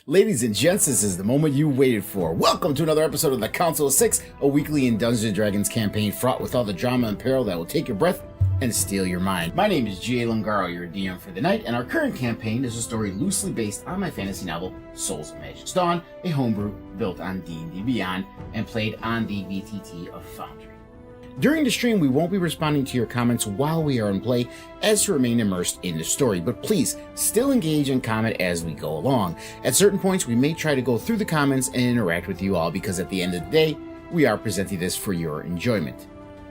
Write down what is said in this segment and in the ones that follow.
Ladies and gents, this is the moment you waited for. Welcome to another episode of the Council of Six, a weekly in Dungeons & Dragons campaign fraught with all the drama and peril that will take your breath and steal your mind. My name is G.A. Lungaro, your DM for the night, and our current campaign is a story loosely based on my fantasy novel, Souls of Magic's Dawn, a homebrew built on D&D Beyond and played on the VTT of Foundry. During the stream, we won't be responding to your comments while we are in play, as to remain immersed in the story, but please still engage and comment as we go along. At certain points, we may try to go through the comments and interact with you all, because at the end of the day, we are presenting this for your enjoyment.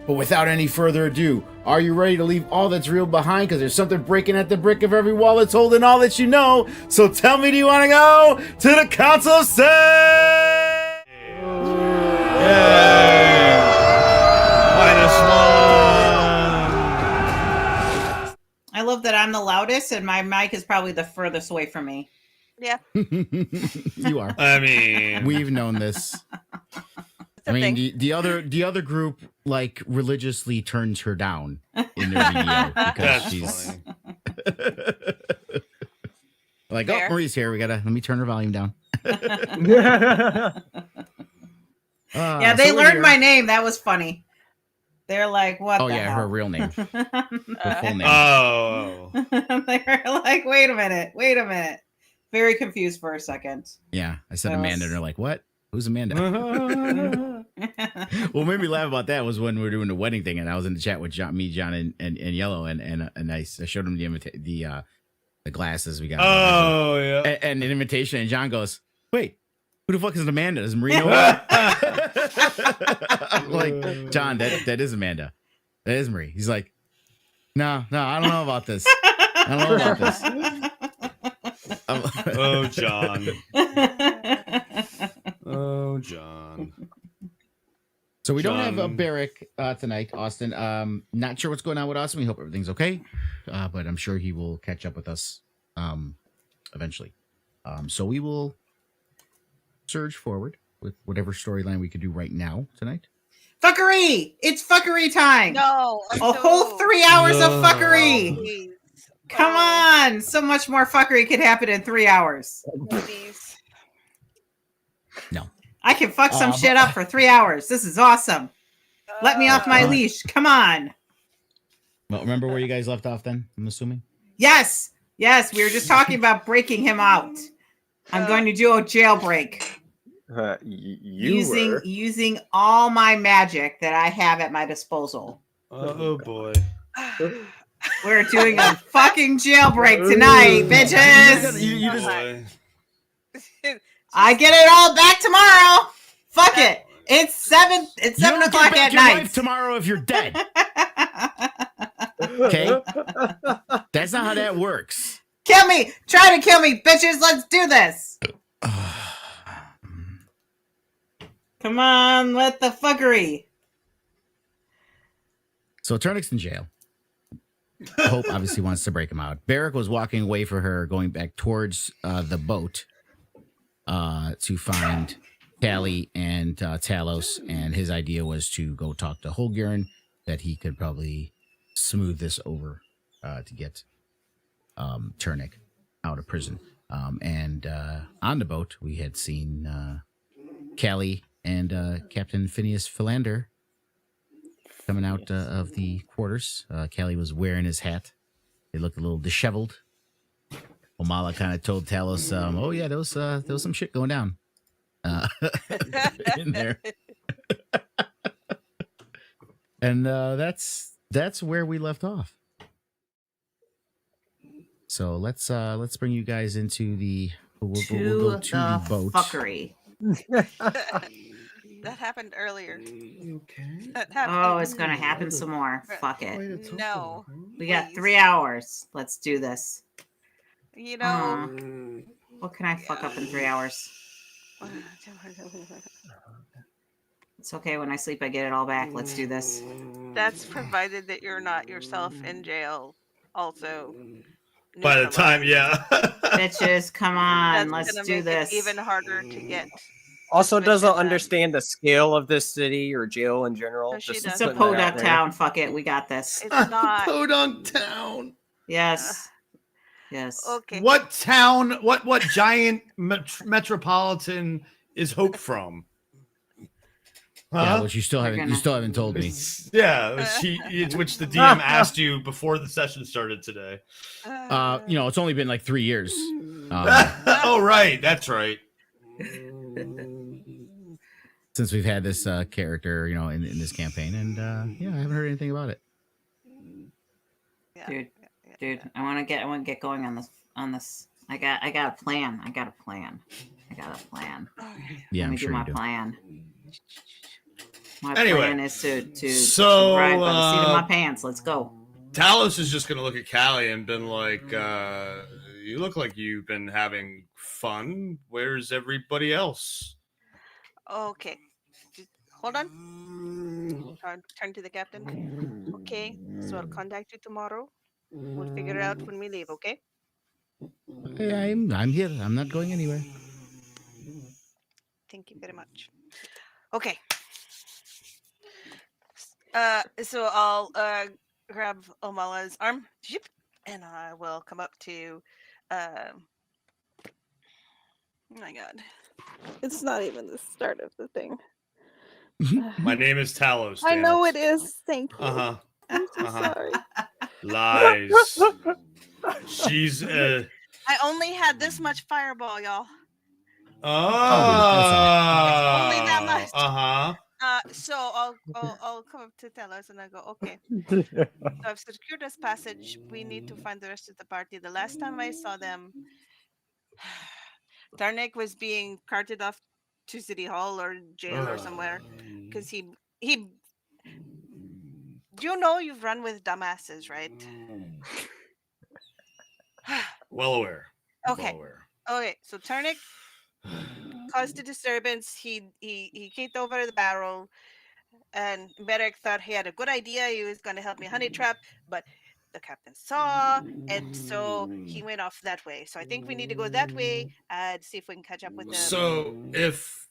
But without any further ado, are you ready to leave all that's real behind? Because there's something breaking at the brick of every wall that's holding all that you know. So tell me, do you want to go to the Council of Six? I love that I'm the loudest and my mic is probably the furthest away from me. Yeah. You are. I mean, We've known this. I mean, the other group like religiously turns her down in their video because that's she's funny. like, Fair. oh, Marie's here. Let me turn her volume down. Yeah, they learned my name. That was funny. They're like, what Oh the yeah, hell? her real name. Her full name. Oh, They're like, wait a minute. Very confused for a second. Yeah, I said That Amanda, was- and they're like, what? Who's Amanda? What made me laugh about that was when we were doing the wedding thing, and I was in the chat with John, and Yellow, and I showed him the glasses we got. oh yeah. And an invitation, and John goes, "Wait, who the fuck is Amanda? Does Marie know her?" I'm like, John, that is Amanda. That is Marie. He's like, no, I don't know about this. I don't know about this. Oh, John. Oh, John. So we don't have a John. Barrick tonight, Austin. Not sure what's going on with Austin. We hope everything's okay, but I'm sure he will catch up with us eventually. So we will surge forward with whatever storyline we could do right now tonight. Fuckery! It's fuckery time! No. A whole 3 hours of No. fuckery! Please. Come on! So much more fuckery could happen in 3 hours. Please. No. I can fuck some shit up for 3 hours. This is awesome. Let me off my leash. Come on. Well, remember where you guys left off then, I'm assuming? Yes. Yes. We were just talking about breaking him out. I'm going to do a jailbreak. Using all my magic that I have at my disposal. Oh boy. We're doing a fucking jailbreak tonight, bitches. You just- Boy. I get it all back tomorrow. Fuck it. It's 7 You don't get o'clock back at your night. wife tomorrow if you're dead. Okay? That's not how that works. Kill me. Try to kill me, bitches. Let's do this. Come on, let the fuckery. So Turnix in jail. Hope obviously wants to break him out. Barrick was walking away for her, going back towards the boat to find Callie and Talos, and his idea was to go talk to Holgaren, that he could probably smooth this over to get Turnic out of prison. And on the boat, we had seen Callie and Captain Phineas Philander coming out of the quarters. Callie was wearing his hat. They looked a little disheveled. Omala kind of told Talos, "Oh yeah, there was some shit going down in there." And that's where we left off. So let's bring you guys into the we'll go to the boat. Fuckery. That happened earlier. Okay. That happened. Oh, it's gonna happen some more. Fuck it. No. We got Please. 3 hours. Let's do this. You know. What can I fuck up in 3 hours? It's okay. When I sleep, I get it all back. Let's do this. That's provided that you're not yourself in jail. Also. By the time, yeah. Bitches, come on. That's Let's gonna do make this. it even harder to get. Also doesn't But, understand the scale of this city or jail in general. No, she Just doesn't. It's a putting that out podunk there. town. Fuck it. We got this. It's not. Podunk Town. Yes. Yes. Okay. What town? What giant metropolitan is Hope from? Yeah, Huh? which you still We're haven't. You gonna- still haven't told me. It's which the DM asked you before the session started today. It's only been like 3 years. Oh right, that's right. Since we've had this character, in this campaign, and I haven't heard anything about it. yeah, Dude, yeah, dude, yeah. I want to get going on this. I got a plan. I got a plan. Okay. Yeah, Let I'm me sure do my you do. plan. My Anyway, plan is to so, ride by the seat of my pants. Let's go. Talos is just gonna look at Callie and been like, "You look like you've been having fun. Where's everybody else?" Okay. Just hold on. Turn to the captain. Okay. So I'll contact you tomorrow. We'll figure it out when we leave. Okay. I'm here. I'm not going anywhere. Thank you very much. Okay. So I'll grab Omala's arm, zip, and I will come up to. Oh my God, it's not even the start of the thing. My name is Talos. I damn know it. it is. Thank you. Uh huh. I'm so Uh-huh. sorry. Lies. She's I only had this much fireball, y'all. Oh. Only that much. Uh-huh. So I'll come up to Telos and I go, okay. So I've secured this passage. We need to find the rest of the party. The last time I saw them, Tarnik was being carted off to City Hall or jail or somewhere because he. You know you've run with dumbasses, right? Well aware. Okay. Well aware. Okay. So Tarnik caused a disturbance. He kicked over the barrel. And Beric thought he had a good idea. He was going to help me honey trap, but the captain saw, and so he went off that way. So I think we need to go that way and see if we can catch up with them. So if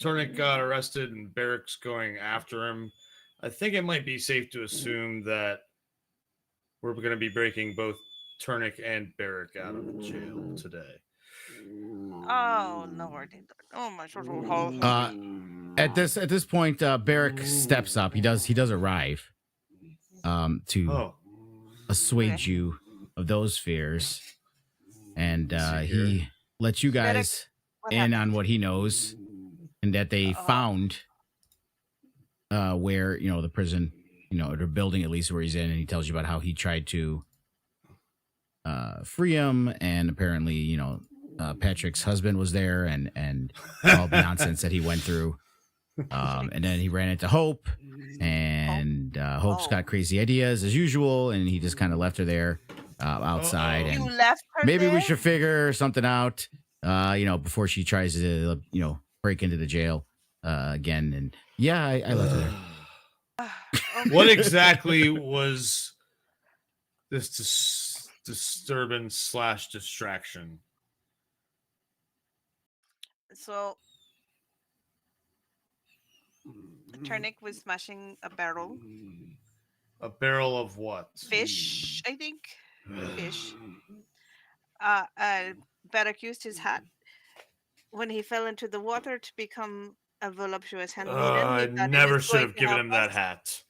Turnick got arrested and Barrick's going after him, I think it might be safe to assume that we're going to be breaking both Turnick and Barrick out of jail today. Oh Lord! Oh my God! At this point, Barrick steps up. He does arrive to assuage you of those fears, and he lets you guys in on what he knows, and that they found where the prison, or building at least where he's in, and he tells you about how he tried to free him, and apparently Patrick's husband was there, and all the nonsense that he went through. And then he ran into Hope, and Hope's got crazy ideas as usual, and he just kind of left her there outside. You And left her maybe there? we should figure something out, before she tries to, break into the jail again. And yeah, I left her there. Okay. What exactly was this disturbance / distraction? So Turnick was smashing a barrel. A barrel of what? Fish, I think. Fish. Beric used his hat when he fell into the water to become a voluptuous handmaiden. I never should have given him that hat.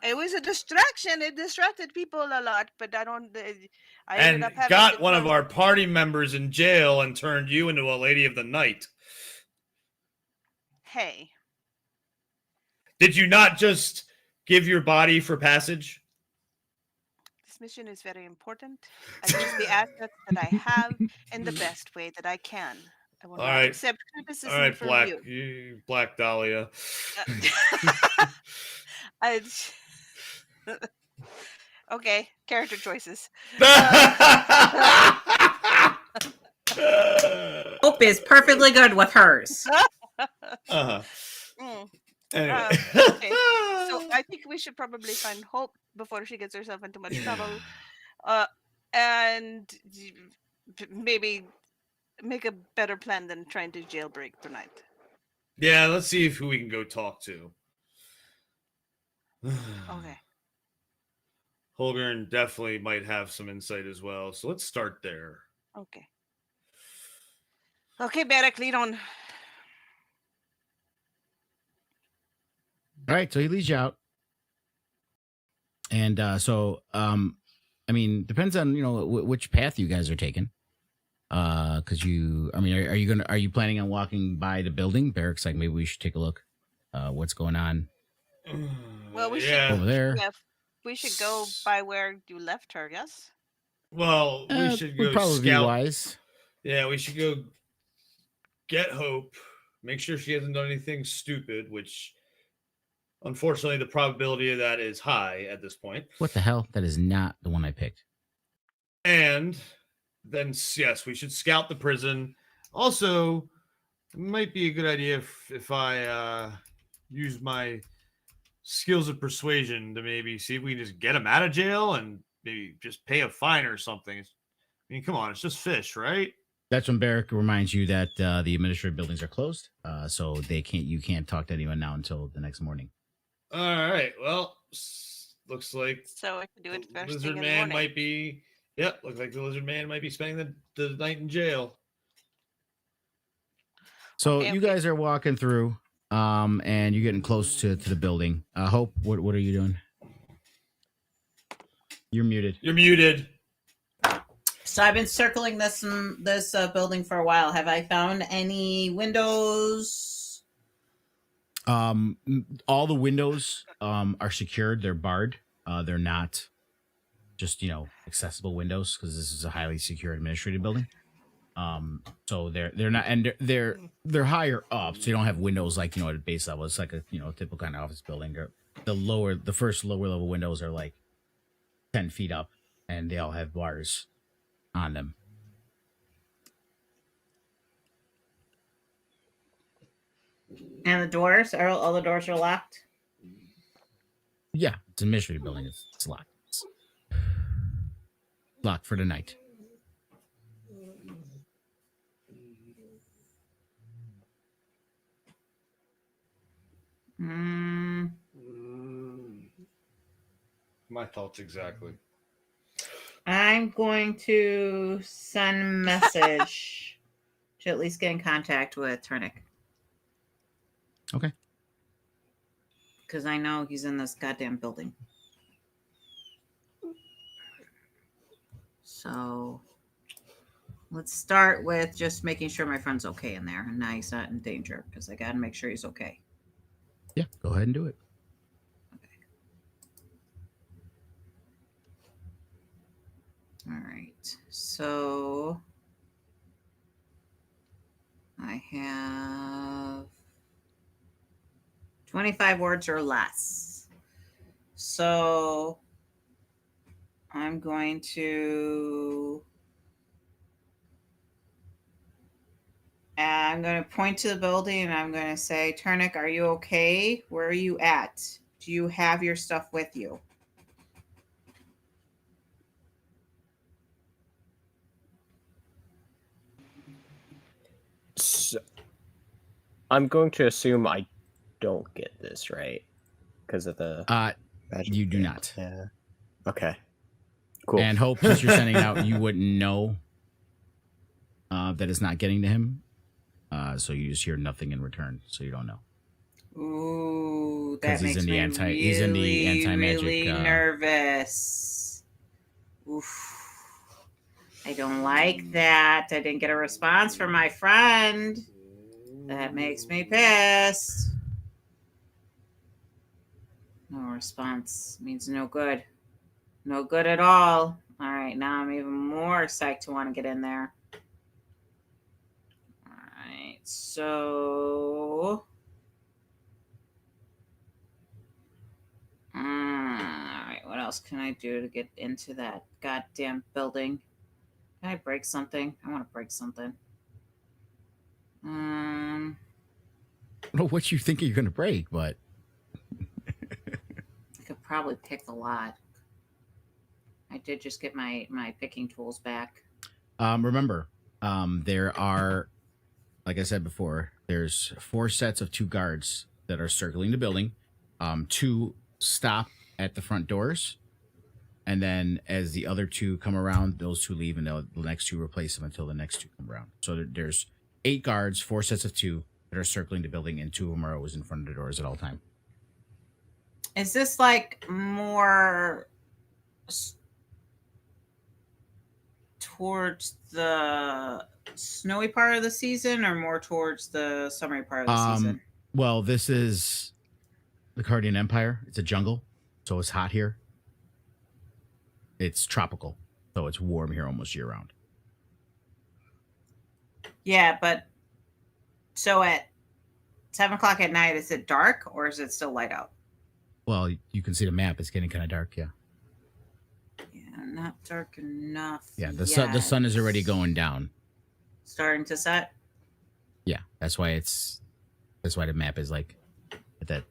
It was a distraction. It distracted people a lot, but I And ended up having got to one of close- our party members in jail and turned you into a lady of the night. Hey, Did you not just give your body for passage? this mission is very important. I use the assets that I have in the best way that I can. I will All not right. accept criticism All right, from Black Dahlia. Okay, character choices. Hope is perfectly good with hers. Uh-huh. Mm. Anyway. Okay, so I think we should probably find Hope before she gets herself into much trouble, and maybe make a better plan than trying to jailbreak tonight. Yeah, let's see who we can go talk to. Okay. Holgren definitely might have some insight as well. So let's start there. Okay. Okay, Beric, lead on. All right, so he leads you out, and I mean, depends on which path you guys are taking. Because are you planning on walking by the building? Barrick's like, maybe we should take a look. What's going on Well, we over there? Yeah, we should go by where you left her. Yes. Well, we should go would probably scout. be wise. Yeah, we should go get Hope. Make sure she hasn't done anything stupid, which unfortunately the probability of that is high at this point. What the hell? That is not the one I picked. And then, yes, we should scout the prison. Also, it might be a good idea if I use my skills of persuasion to maybe see if we can just get him out of jail and maybe just pay a fine or something. I mean, come on, it's just fish, right? That's when Barrick reminds you that the administrative buildings are closed, so you can't talk to anyone now until the next morning. All right. Well, looks like So I can do it first Lizard thing in the Man morning. might be. Yep, looks like the Lizard Man might be spending the night in jail. So Okay, you guys are walking through, and you're getting close to the building. Hope, what are you doing? You're muted. You're muted. So I've been circling this building for a while. Have I found any windows? All the windows are secured. They're barred. They're not just accessible windows because this is a highly secure administrative building. So they're not, and they're higher up, so you don't have windows like at base level. It's like a typical kind of office building. The first lower level windows are like 10 feet up, and they all have bars on them. And the doors all the doors are locked. Yeah, it's an administrative building. It's locked. It's locked for the night. My thoughts exactly. I'm going to send a message to at least get in contact with Turnick. Okay. Because I know he's in this goddamn building. So let's start with just making sure my friend's okay in there and now he's not in danger, because I got to make sure he's okay. Yeah, go ahead and do it. All right. So I have 25 words or less. So I'm going to point to the building and I'm going to say, Turnick, are you okay? Where are you at? Do you have your stuff with you? So, I'm going to assume I don't get this right because of the magic you do thing. not. Yeah. Okay. Cool. And Hope, since you're sending out, you wouldn't know that it's not getting to him. So you just hear nothing in return, so you don't know. Ooh, that he's makes in the me he's in the anti-magic, really nervous. Oof. I don't like that. I didn't get a response from my friend. That makes me pissed. No response means no good. No good at all. All right, now I'm even more psyched to want to get in there. All right, so... all right, what else can I do to get into that goddamn building? Can I break something? I want to break something. I don't know what you think you're going to break, but... I could probably pick the lot. I did just get my picking tools back. Remember, there are, like I said before, there's 4 sets of 2 guards that are circling the building. 2 stop at the front doors, And then as the other two come around, those two leave, and the next two replace them until the next two come around. So there's 8 guards, 4 sets of 2 that are circling the building, and 2 of them are always in front of the doors at all time. Is this like more towards the snowy part of the season, or more towards the summery part of the season? Well, this is the Cardian Empire. It's a jungle, so it's hot here. It's tropical, so it's warm here almost year round. Yeah, but so at 7 o'clock at night, is it dark or is it still light out? Well, you can see the map. It's getting kind of dark, yeah. Yeah, not dark enough. Yeah, the sun is already going down. Starting to set? Yeah, that's why the map is like at that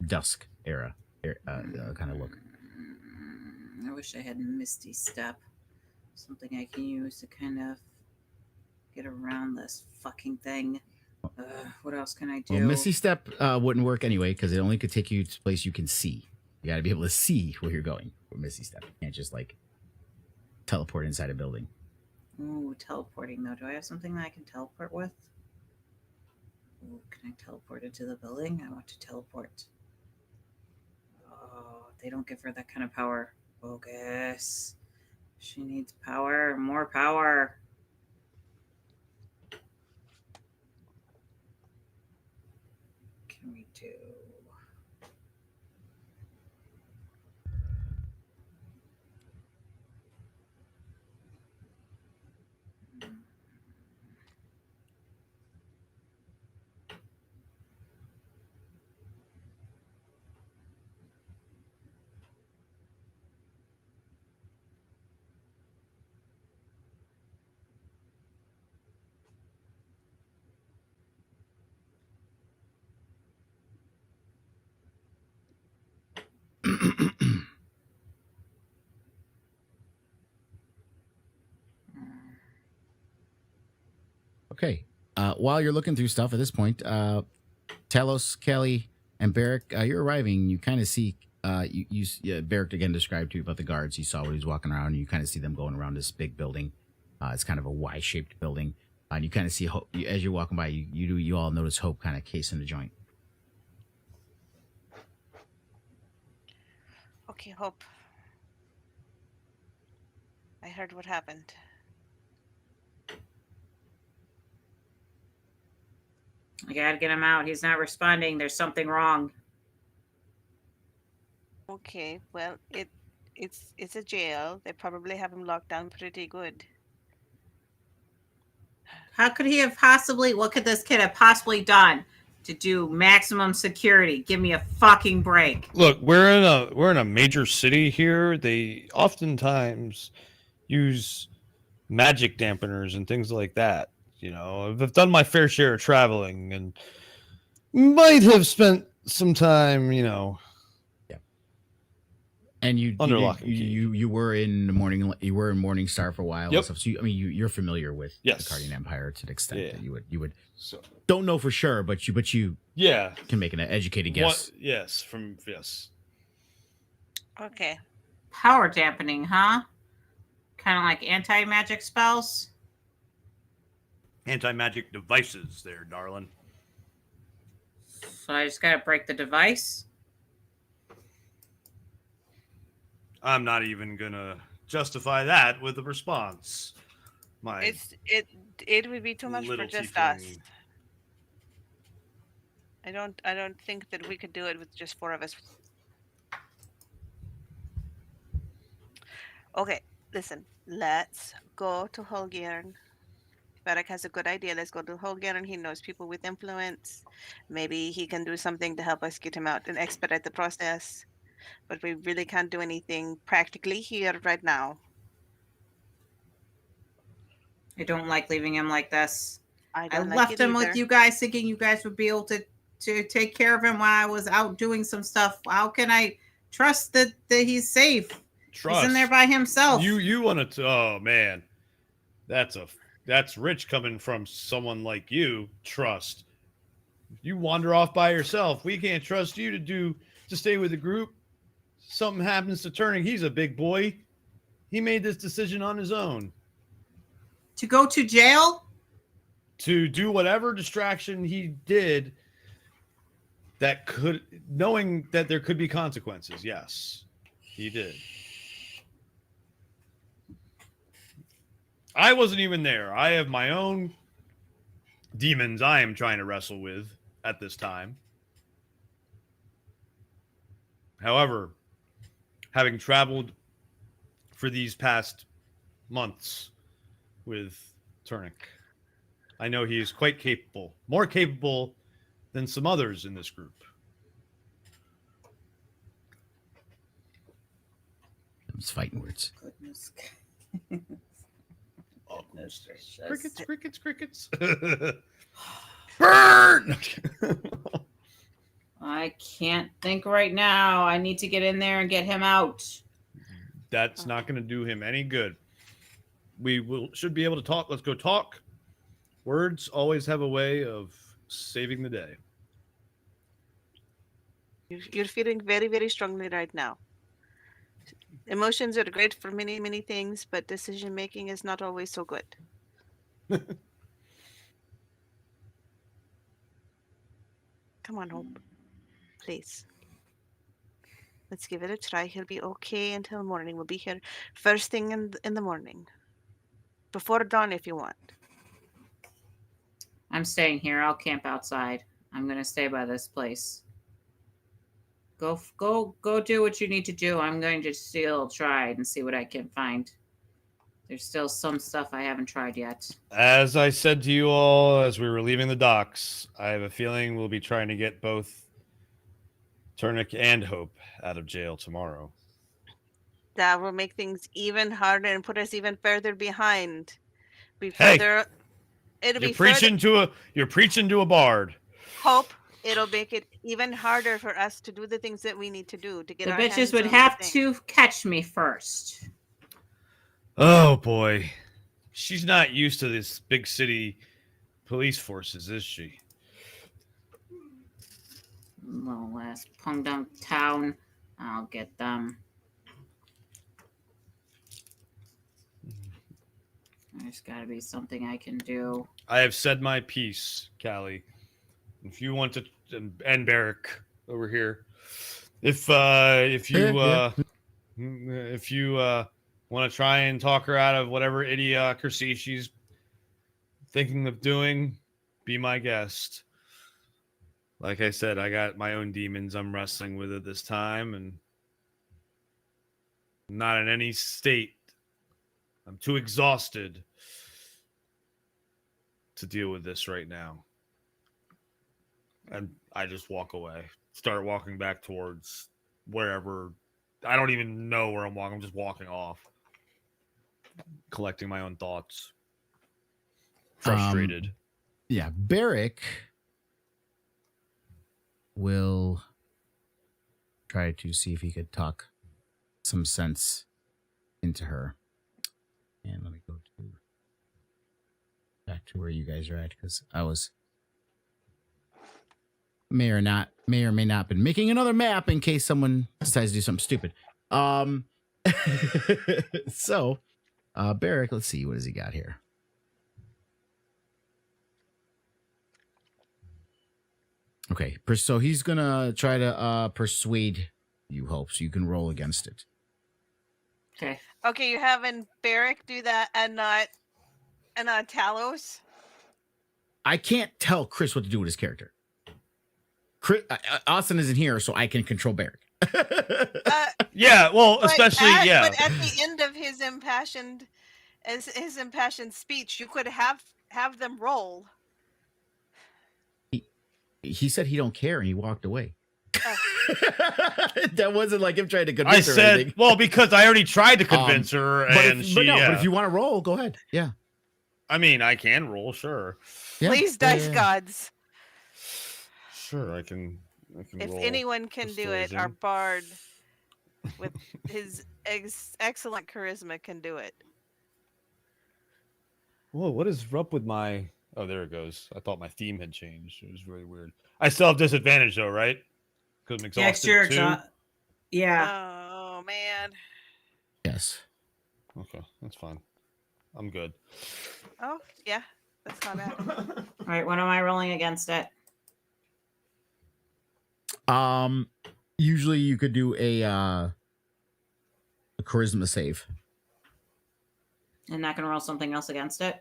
dusk era kind of look. I wish I had Misty Step. Something I can use to kind of get around this fucking thing. What else can I do? Well, Misty Step wouldn't work anyway because it only could take you to a place you can see. You got to be able to see where you're going with Misty Step. You can't just like teleport inside a building. Ooh, teleporting though. Do I have something that I can teleport with? Ooh, can I teleport into the building? I want to teleport. Oh, they don't give her that kind of power. Bogus. She needs power. More power. Can we do? Okay. While you're looking through stuff at this point, Talos, Kelly, and Barrick, you're arriving. You kind of see Barrick again described to you about the guards. You saw when he was walking around. And you kind of see them going around this big building. It's kind of a Y-shaped building, and you kind of see Hope as you're walking by. You all notice Hope kind of casing the joint. Okay, Hope. I heard what happened. I gotta get him out. He's not responding. There's something wrong. Okay, well, it's a jail. They probably have him locked down pretty good. How could he have possibly? What could this kid have possibly done to do maximum security? Give me a fucking break. Look, we're in a major city here. They oftentimes use magic dampeners and things like that. You know, I've done my fair share of traveling and might have spent some time, you know. Yeah. And you were in the morning. You were in Morningstar for a while. Yep. And stuff. So you're familiar with the Cardian Empire to the extent that you would don't know for sure, but you can make an educated guess. Yes. Okay. Power dampening, huh? Kind of like anti-magic spells. Anti-magic devices there, darling. So I just gotta break the device. I'm not even gonna justify that with a response. It would be too much for just us. I don't think that we could do it with just 4 of us. Okay, listen. Let's go to Holgern. Barrack has a good idea. Let's go to Holgern. He knows people with influence. Maybe he can do something to help us get him out and expedite the process. But we really can't do anything practically here right now. I don't like leaving him like this. I like left him either. with you guys thinking you guys would be able to take care of him while I was out doing some stuff. How can I trust that he's safe? Trust. He's in there by himself. You want to? Oh man, that's rich coming from someone like you. Trust. You wander off by yourself. We can't trust you to stay with the group. something happens to Turning, he's a big boy. He made this decision on his own. To go to jail? To do whatever distraction he did that could, knowing that there could be consequences. Yes, he did. I wasn't even there. I have my own demons I am trying to wrestle with at this time. However, having traveled for these past months with Turnic, I know he is quite capable, more capable than some others in this group. Those fighting words. Goodness. Oh, Goodness crickets, gracious. crickets, crickets. Burn! I can't think right now. I need to get in there and get him out. That's not going to do him any good. Should be able to talk. Let's go talk. Words always have a way of saving the day. You're feeling very, very strongly right now. Emotions are great for many, many things, but decision making is not always so good. Come on, Hope. Please. Let's give it a try. He'll be okay until morning. We'll be here first thing in the morning. Before dawn if you want. I'm staying here. I'll camp outside. I'm going to stay by this place. Go do what you need to do. I'm going to still try and see what I can find. There's still some stuff I haven't tried yet. As I said to you all as we were leaving the docks, I have a feeling we'll be trying to get both Turnic and Hope out of jail tomorrow. That will make things even harder and put us even further behind. Hey! It'll You're be preaching to a bard. Hope. It'll make it even harder for us to do the things that we need to do to get The our bitches hands would on have the thing. to catch me first. Oh boy. She's not used to this big city police forces, is she? Little ass punk-dunk town. I'll get them. There's got to be something I can do. I have said my piece, Callie. If you want to, and Barrick over here, if you want to try and talk her out of whatever idiocracy she's thinking of doing, be my guest. Like I said, I got my own demons I'm wrestling with at this time, and I'm not in any state. I'm too exhausted to deal with this right now. And I just walk away, start walking back towards wherever. I don't even know where I'm walking. I'm just walking off, collecting my own thoughts. Frustrated. Yeah, Barrick will try to see if he could talk some sense into her. And let me go back to where you guys are at, because I was may or may not been making another map in case someone decides to do something stupid. So Barrick, let's see, what has he got here? Okay, so he's gonna try to persuade you, Hope, so you can roll against it. Okay. Okay, you're having Barrick do that and not Talos? I can't tell Chris what to do with his character. Austin isn't here, so I can control Barrick. Yeah, well, especially, yeah. But at the end of his impassioned speech, you could have them roll. He said he don't care, and he walked away. That wasn't like him trying to convince her. I said, well, because I already tried to convince her, and but if you want to roll, go ahead. Yeah. I mean, I can roll, sure. Yeah. Please, dice gods. Sure, I can If roll anyone can do it, our persuasion. bard with his excellent charisma can do it. Whoa, what is up with my... Oh, there it goes. I thought my theme had changed. It was really weird. I still have disadvantage, though, right? Because I'm exhausted, Next year, too? yeah. man. Yes. Okay, that's fine. I'm good. Oh, yeah. That's not bad. All right, what am I rolling against it? Usually you could do a charisma save. I'm not gonna roll something else against it.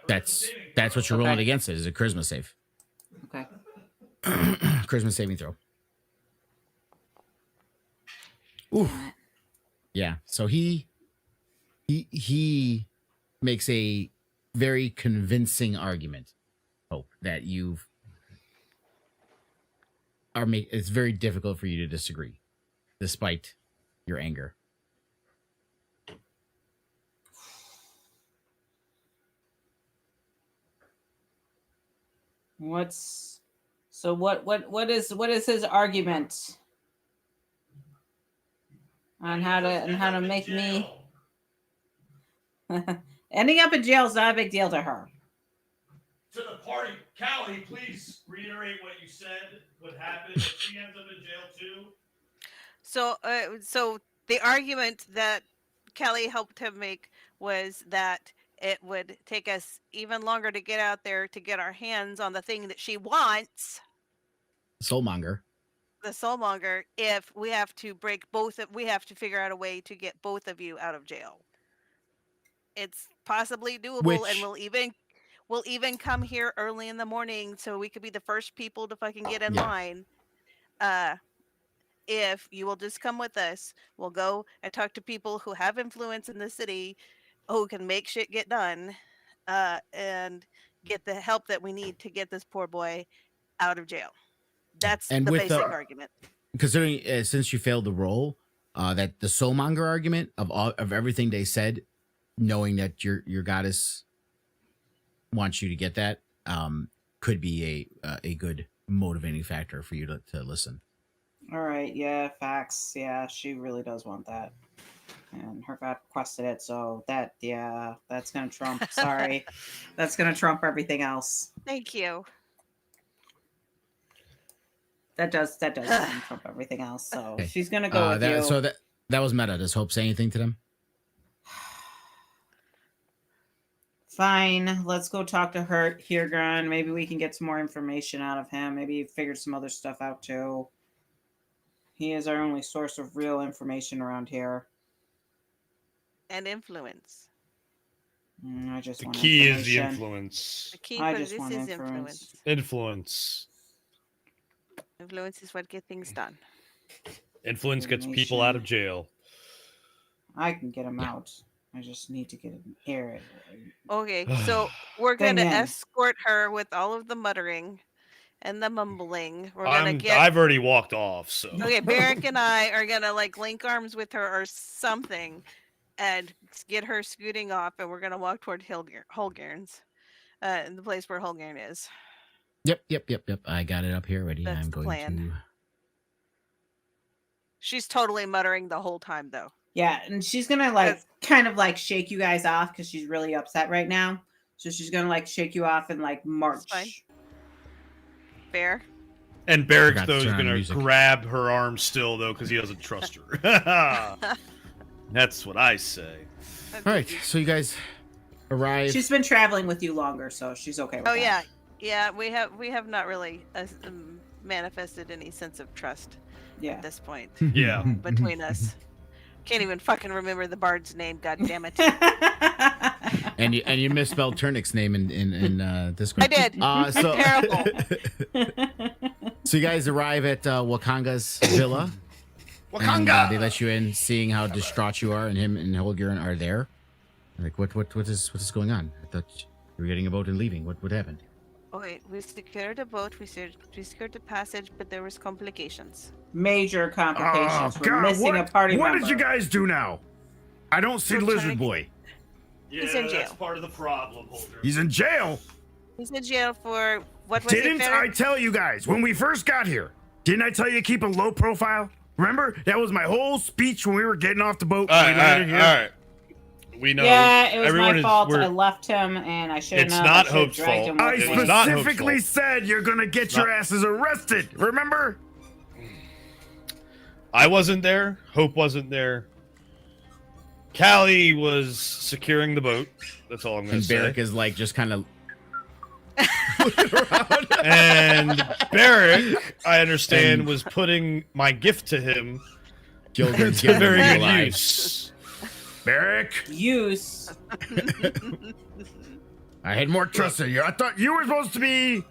That's what you're rolling Okay. against it, is a charisma save. Okay. Charisma saving throw. Ooh. Damn it. Yeah. So he makes a very convincing argument. Hope that it's very difficult for you to disagree, despite your anger. What is his argument on how to make me ending up in jail is not a big deal to her. To the party, Callie, please reiterate what you said would happen if she ends up in jail too. So the argument that Kelly helped him make was that it would take us even longer to get out there to get our hands on the thing that she wants, Soulmonger. the soulmonger, if we have to we have to figure out a way to get both of you out of jail. It's possibly doable, and we'll even come here early in the morning so we could be the first people to fucking get in line. If you will just come with us, we'll go and talk to people who have influence in the city, who can make shit get done, and get the help that we need to get this poor boy out of jail. That's And the with basic argument. Considering since you failed the roll, that the soulmonger argument of everything they said, knowing that your goddess wants you to get that, could be a good motivating factor for you to listen. All right, yeah, facts. Yeah, she really does want that. And her god requested it, so that's gonna trump. Sorry. That's gonna trump everything else. Thank you. That does trump everything else. So Okay. she's gonna go with you. So that was meta. Does Hope say anything to them? Fine, let's go talk to Tinil'Gan. Maybe we can get some more information out of him. Maybe he figured some other stuff out too. He is our only source of real information around here. And influence. I just The want key is the information. influence. The key I for just this want is influence. influence. Influence. Influence is what gets things done. Influence gets people out of jail. I can get him out. I just need to get him here. Okay, so we're gonna Thing in. escort her with all of the muttering and the mumbling. We're gonna I've already walked off, so. Okay, Barrick and I are gonna link arms with her or something, and get her scooting off, and we're gonna walk toward Holgarn's, the place where Holgarn is. Yep. I got it up here already. That's I'm the going plan. to. She's totally muttering the whole time, though. Yeah, and she's gonna kind of shake you guys off because she's really upset right now. So she's gonna shake you off and march. Fine. Fair. And Barracks, Forgot to though, is turn on going to music. grab her arm still, though, because he doesn't trust her. That's what I say. All right, so you guys arrive. She's been traveling with you longer, so she's okay with Oh that. yeah. We have not really manifested any sense of trust Yeah. at this point Yeah. between us. Can't even fucking remember the bard's name. God damn it! And you misspelled Turnick's name in Discord. I did. So Terrible. So you guys arrive at Wakanga's villa. And, they let you in, seeing how distraught you are, and him and Holgaren are there. Like, what is going on? I thought you were getting a boat and leaving. What happened? Okay, we secured a boat. We secured the passage, but there was complications. Major complications. We're missing a party member. What did you guys do now? I don't see We're Lizard trying to- Boy. He's in jail. part of the problem, Holger. He's in jail. He's in jail for what was Didn't it? I tell you guys when we first got here? Didn't I tell you to keep a low profile? Remember? That was my whole speech when we were getting off the boat. All when we landed here. right. We know. Yeah, it was everyone my is- fault. we're- I left him, and I should have It's known. not I should've Hope's dragged fault. him I with It me. was not Hope's specifically fault. said you're gonna get your asses arrested. Remember? I wasn't there. Hope wasn't there. Callie was securing the boat. That's all I'm going And to say. Barrick is like just kind of. And Barrick, I understand, was putting my gift to him Gilbert's to getting very very good use. Barrick, Use. I had more trust in you. I thought you were supposed to be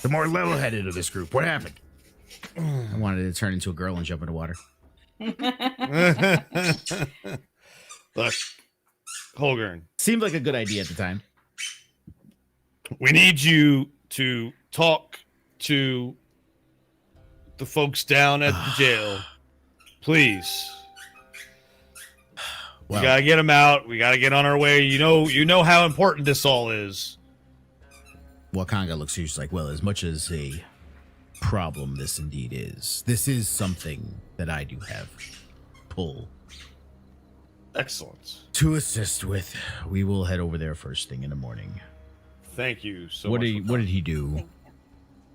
the more level-headed of this group. What happened? I wanted to turn into a girl and jump in the water. Look, Holgren, Seemed like a good idea at the time. we need you to talk to the folks down at the jail. Please. Well, We gotta get them out. We gotta get on our way. You know how important this all is. Wakanga looks at you, she's like, well, as much as a problem this indeed is, this is something that I do have pull Excellent. to assist with. We will head over there first thing in the morning. Thank you so What much. did he do?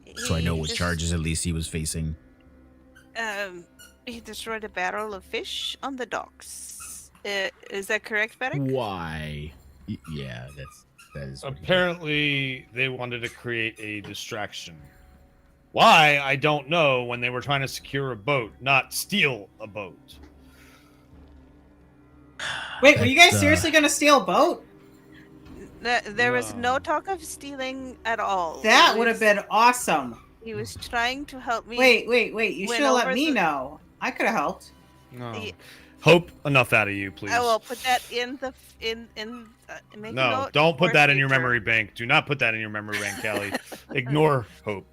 Thank you. So I know He what just- charges at least he was facing. He destroyed a barrel of fish on the docks. Is that correct, Barrick? Why? Yeah, that is. what he did. Apparently, they wanted to create a distraction. Why? I don't know. When they were trying to secure a boat, not steal a boat. Wait, were you guys That's, seriously going to steal a boat? There was No. no talk of stealing at all. That He would have was- been awesome. He was trying to help me. Wait. You went should have let over me the- know. I could have helped. No. He- Hope enough out of you, please. I will put that in the make a No, note don't put for that in your future. memory bank. Do not put that in your memory bank, Callie. Ignore Hope.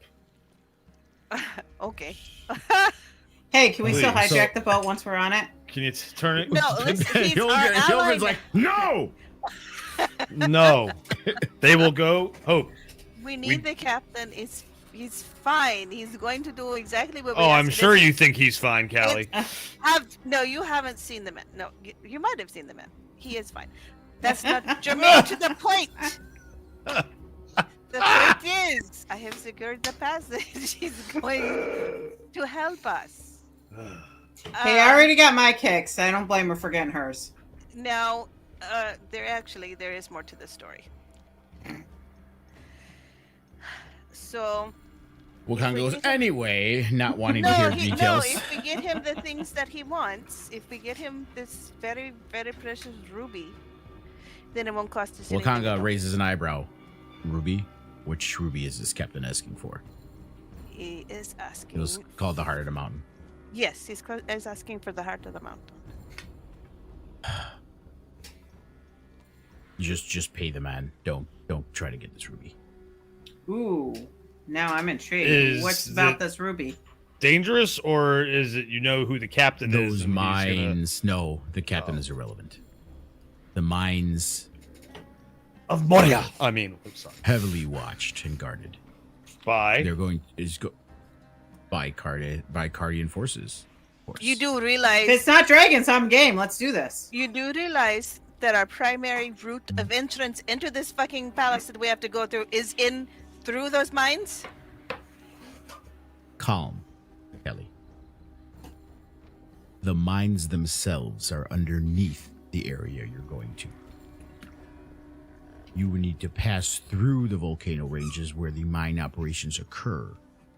Okay. Hey, can we still Please. hijack the boat once we're on it? Can you turn it? No, listen, he's our ally Gilbert's now. like, no! No. They will go. Hope. We need we- the captain. He's fine. He's going to do exactly what we Oh, asked I'm him. sure you think he's fine, Callie. No, you haven't seen the man. No, you might have seen the man. He is fine. That's not germane to the point. The point is, I have secured the passage. He's going to help us. Hey, I already got my kicks. I don't blame her for getting hers. Now, there is more to the story. So Wakanga goes, If we- anyway, not wanting to hear details. if we get him the things that he wants, if we get him this very, very precious ruby, then it won't cost us anything. Wakanga raises an eyebrow. Ruby? Which ruby is this captain asking for? He is asking. It was called the Heart of the Mountain. Yes, is asking for the heart of the mountain. Just pay the man. Don't try to get this ruby. Ooh, now I'm intrigued. Is What's about it- this ruby? Dangerous, or is it you know who the captain is? Those and he's gonna- mines. No, the captain is irrelevant. The mines of Moria. I mean, I'm sorry. heavily watched and guarded. By They're going by Cardian forces. Of course. You do If realize it's not dragons, I'm game. Let's do this. you do realize that our primary route of entrance into this fucking palace that we have to go through is in through those mines. Calm, Kelly. The mines themselves are underneath the area you're going to. You will need to pass through the volcano ranges where the mine operations occur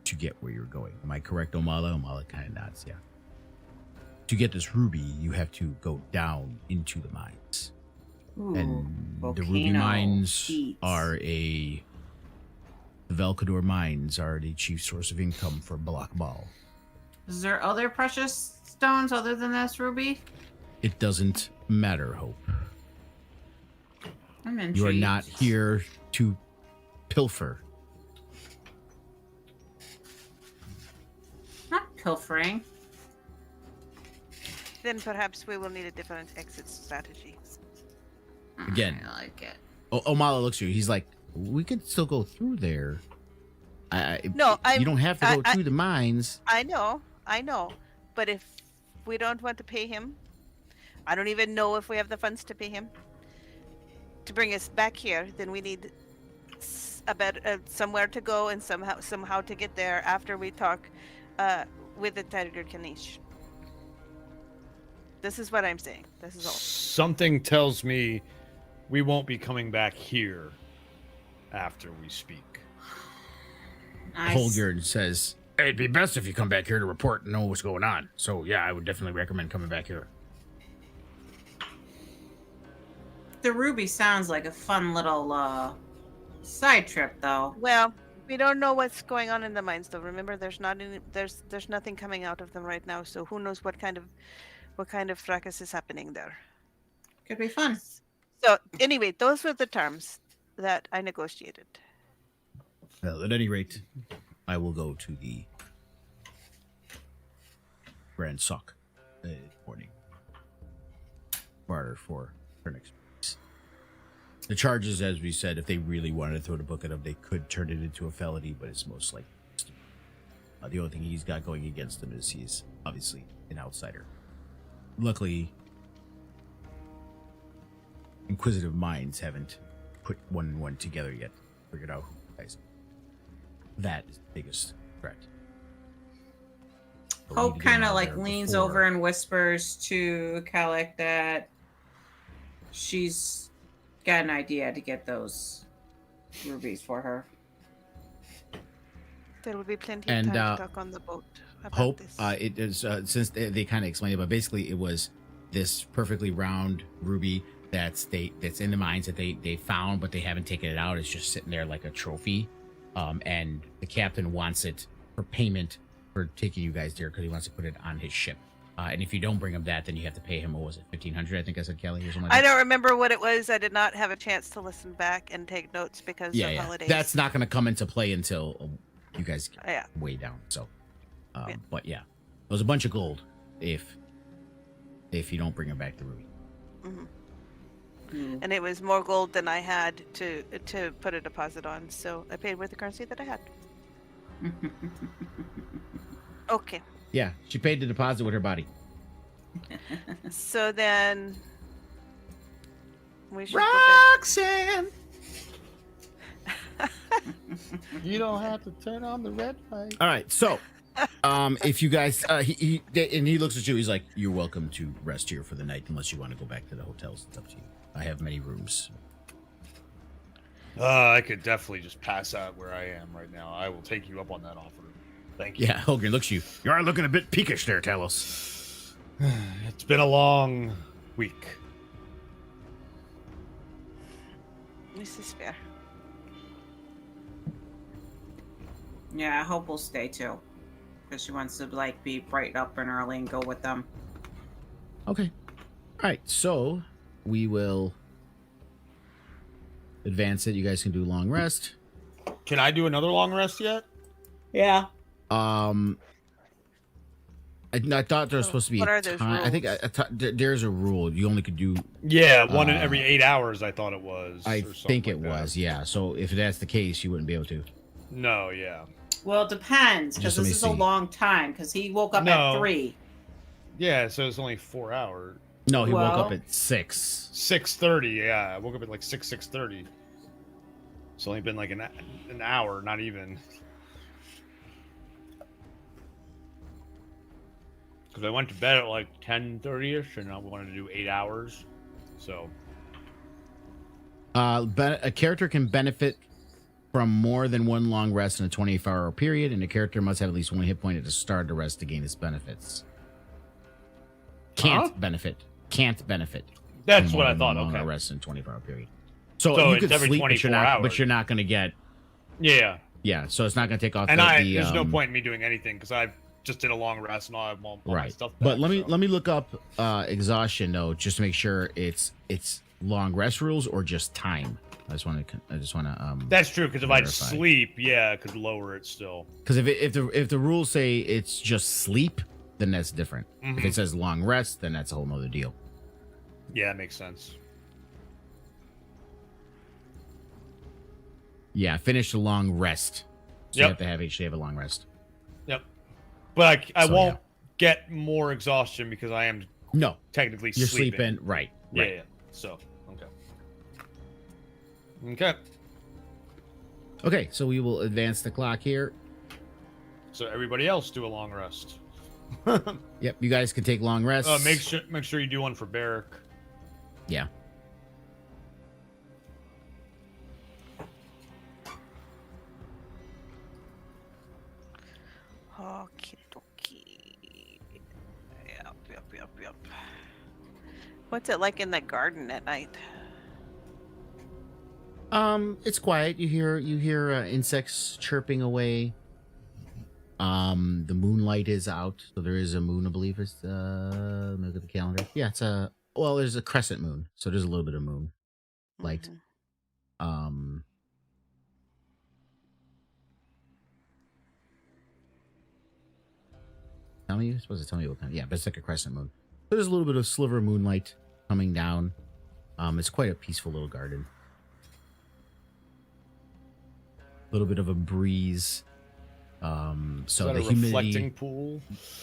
to get where you're going. Am I correct, Omala? Omala kind of nods, yeah. To get this ruby, you have to go down into the mines. Ooh, And the ruby volcano mines heat. the Velcador mines are the chief source of income for Black Ball. Is there other precious stones other than this ruby? It doesn't matter, Hope. I'm intrigued. You are not here to pilfer. Not pilfering. Then perhaps we will need a different exit strategy. Again. I like it. Omala looks at you. He's like, we could still go through there. No, you don't have to go I- through the mines. I know. But if we don't want to pay him, I don't even know if we have the funds to pay him to bring us back here. Then we need somewhere to go and somehow to get there after we talk with the Tiger Kanish. This is what I'm saying. This is all. Something tells me we won't be coming back here after we speak. Holgerd says, it'd be best if you come back here to report and know what's going on. So, yeah, I would definitely recommend coming back here. The Ruby sounds like a fun little side trip, though. Well, we don't know what's going on in the mines, though. Remember, there's nothing coming out of them right now. So who knows what kind of fracas is happening there. Could be fun. So anyway, those were the terms that I negotiated. Well, at any rate, I will go to the Grand Sock morning. Barter for her next. The charges, as we said, if they really wanted to throw the book at him, they could turn it into a felony, but it's most likely. The only thing he's got going against him is he's obviously an outsider. Luckily, inquisitive minds haven't put one and one together yet. Figured out who guys. That is the biggest threat. But we need Hope to get kind him of out like there leans before- over and whispers to Kellic that she's got an idea to get those rubies for her. There will be plenty And, of time to talk on the boat about Hope, this. it is since they kind of explained it, but basically it was this perfectly round ruby that's in the mines that they found, but they haven't taken it out. It's just sitting there like a trophy, and the captain wants it for payment for taking you guys there because he wants to put it on his ship. And if you don't bring him that, then you have to pay him. What was it, 1,500? I think I said, Kelly, or something like I that. don't remember what it was. I did not have a chance to listen back and take notes because of holidays. That's not going to come into play until you guys get Yeah. way down. So, Yeah. but yeah, it was a bunch of gold if you don't bring him back the ruby. And it was more gold than I had to put a deposit on, so I paid with the currency that I had. Okay. Yeah, she paid the deposit with her body. So then we should go back. Roxanne! You don't have to turn on the red light. All right, so if you guys, he looks at you. He's like, "You're welcome to rest here for the night, unless you want to go back to the hotels. It's up to you. I have many rooms." I could definitely just pass out where I am right now. I will take you up on that offer. Thank you. Yeah, Holgren looks at you. You are looking a bit peakish there, Talos. It's been a long week. This is fair. Yeah, I hope we'll stay too. Because she wants to like be bright up and early and go with them. Okay. All right, so we will advance it. You guys can do long rest. Can I do another long rest yet? Yeah. I thought there was supposed to be What a are those time. I think I thought there's a rule. You only could do. Yeah, one in every 8 hours, I thought it was. I or something think it like that. was. Yeah. So if that's the case, you wouldn't be able to. No, yeah. Well, it depends because Just let this me is a see. long time. Because he woke up No. at 3. Yeah, so it's only 4 hours. No, he woke Well- up at 6. 6:30, yeah. I woke up at like 6:30. It's only been like an hour, not even. Because I went to bed at like 10:30ish, and I wanted to do 8 hours. So A character can benefit from more than one long rest in a 24-hour period, and a character must have at least one hit point at the start of the rest to gain its benefits. Can't benefit. Can't benefit. that's from what more I than thought. one long Okay. rest in a 24-hour period. So, So you it's could every sleep, but 24 you're hours. not going to get. Yeah. Yeah, so it's not going to take off. And the, there's no point in me doing anything because I just did a long rest and I'll have all my Right, stuff back. but let me so. look up exhaustion though, just to make sure it's long rest rules or just time. I just want to That's true because if I verify. sleep, yeah, I could lower it still. because if the rules say it's just sleep, then that's different. If Mhm. it says long rest, then that's a whole nother deal. Yeah, that makes sense. Yeah, finish the long rest. So you Yep. have to actually have a long rest. Yep. But I So, won't yeah. get more exhaustion because I am No, technically you're sleeping. sleeping. Right. Yeah, Right. yeah. So, okay. Okay. Okay, so we will advance the clock here. So everybody else do a long rest. Yep, you guys can take long rests. Make sure you do one for Barrick. Yeah. Okie dokie. Yep. What's it like in the garden at night? It's quiet. You hear insects chirping away. The moonlight is out, so there is a moon, I believe. It's let me look at the calendar. Yeah, there's a crescent moon, so there's a little bit of moon light. Tell me, you're supposed to tell me what kind. Yeah, but it's like a crescent moon. So there's a little bit of sliver of moonlight coming down. It's quite a peaceful little garden. A little bit of a breeze. So Is that the a humidity, reflecting pool?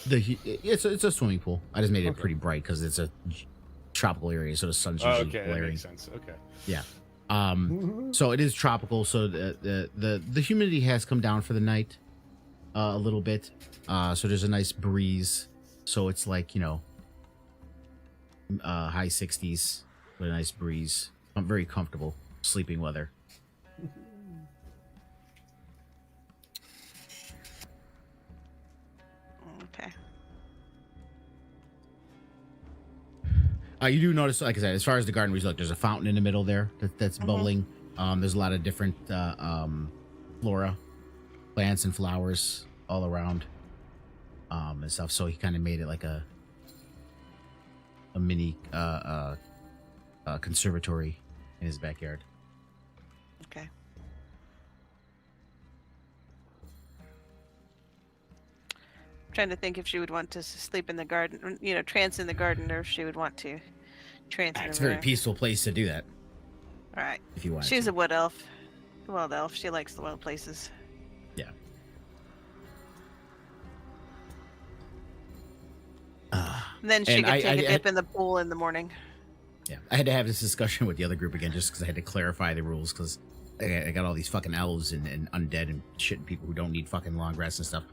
It's a swimming pool. I just made it pretty bright because it's a tropical area, so the sun's usually Okay, that glaring. makes sense. Okay. Yeah. So it is tropical. So the humidity has come down for the night a little bit. So there's a nice breeze. So it's like, high 60s with a nice breeze. I'm very comfortable sleeping weather. Okay. You do notice, like I said, as far as the garden, look, there's a fountain in the middle there that's bubbling. There's a lot of different flora, plants and flowers all around and stuff. So he kind of made it like a mini conservatory in his backyard. Okay. I'm trying to think if she would want to sleep in the garden, trance in the garden, or if she would want to trance in It's a the very room. peaceful place to do that All right. if you want. She's a wood elf. Wild elf. She likes the wild places. Yeah. And then she And can I- take a I- dip in the pool in the morning. Yeah, I had to have this discussion with the other group again just because I had to clarify the rules because I got all these fucking elves and undead and shit and people who don't need fucking long rests and stuff.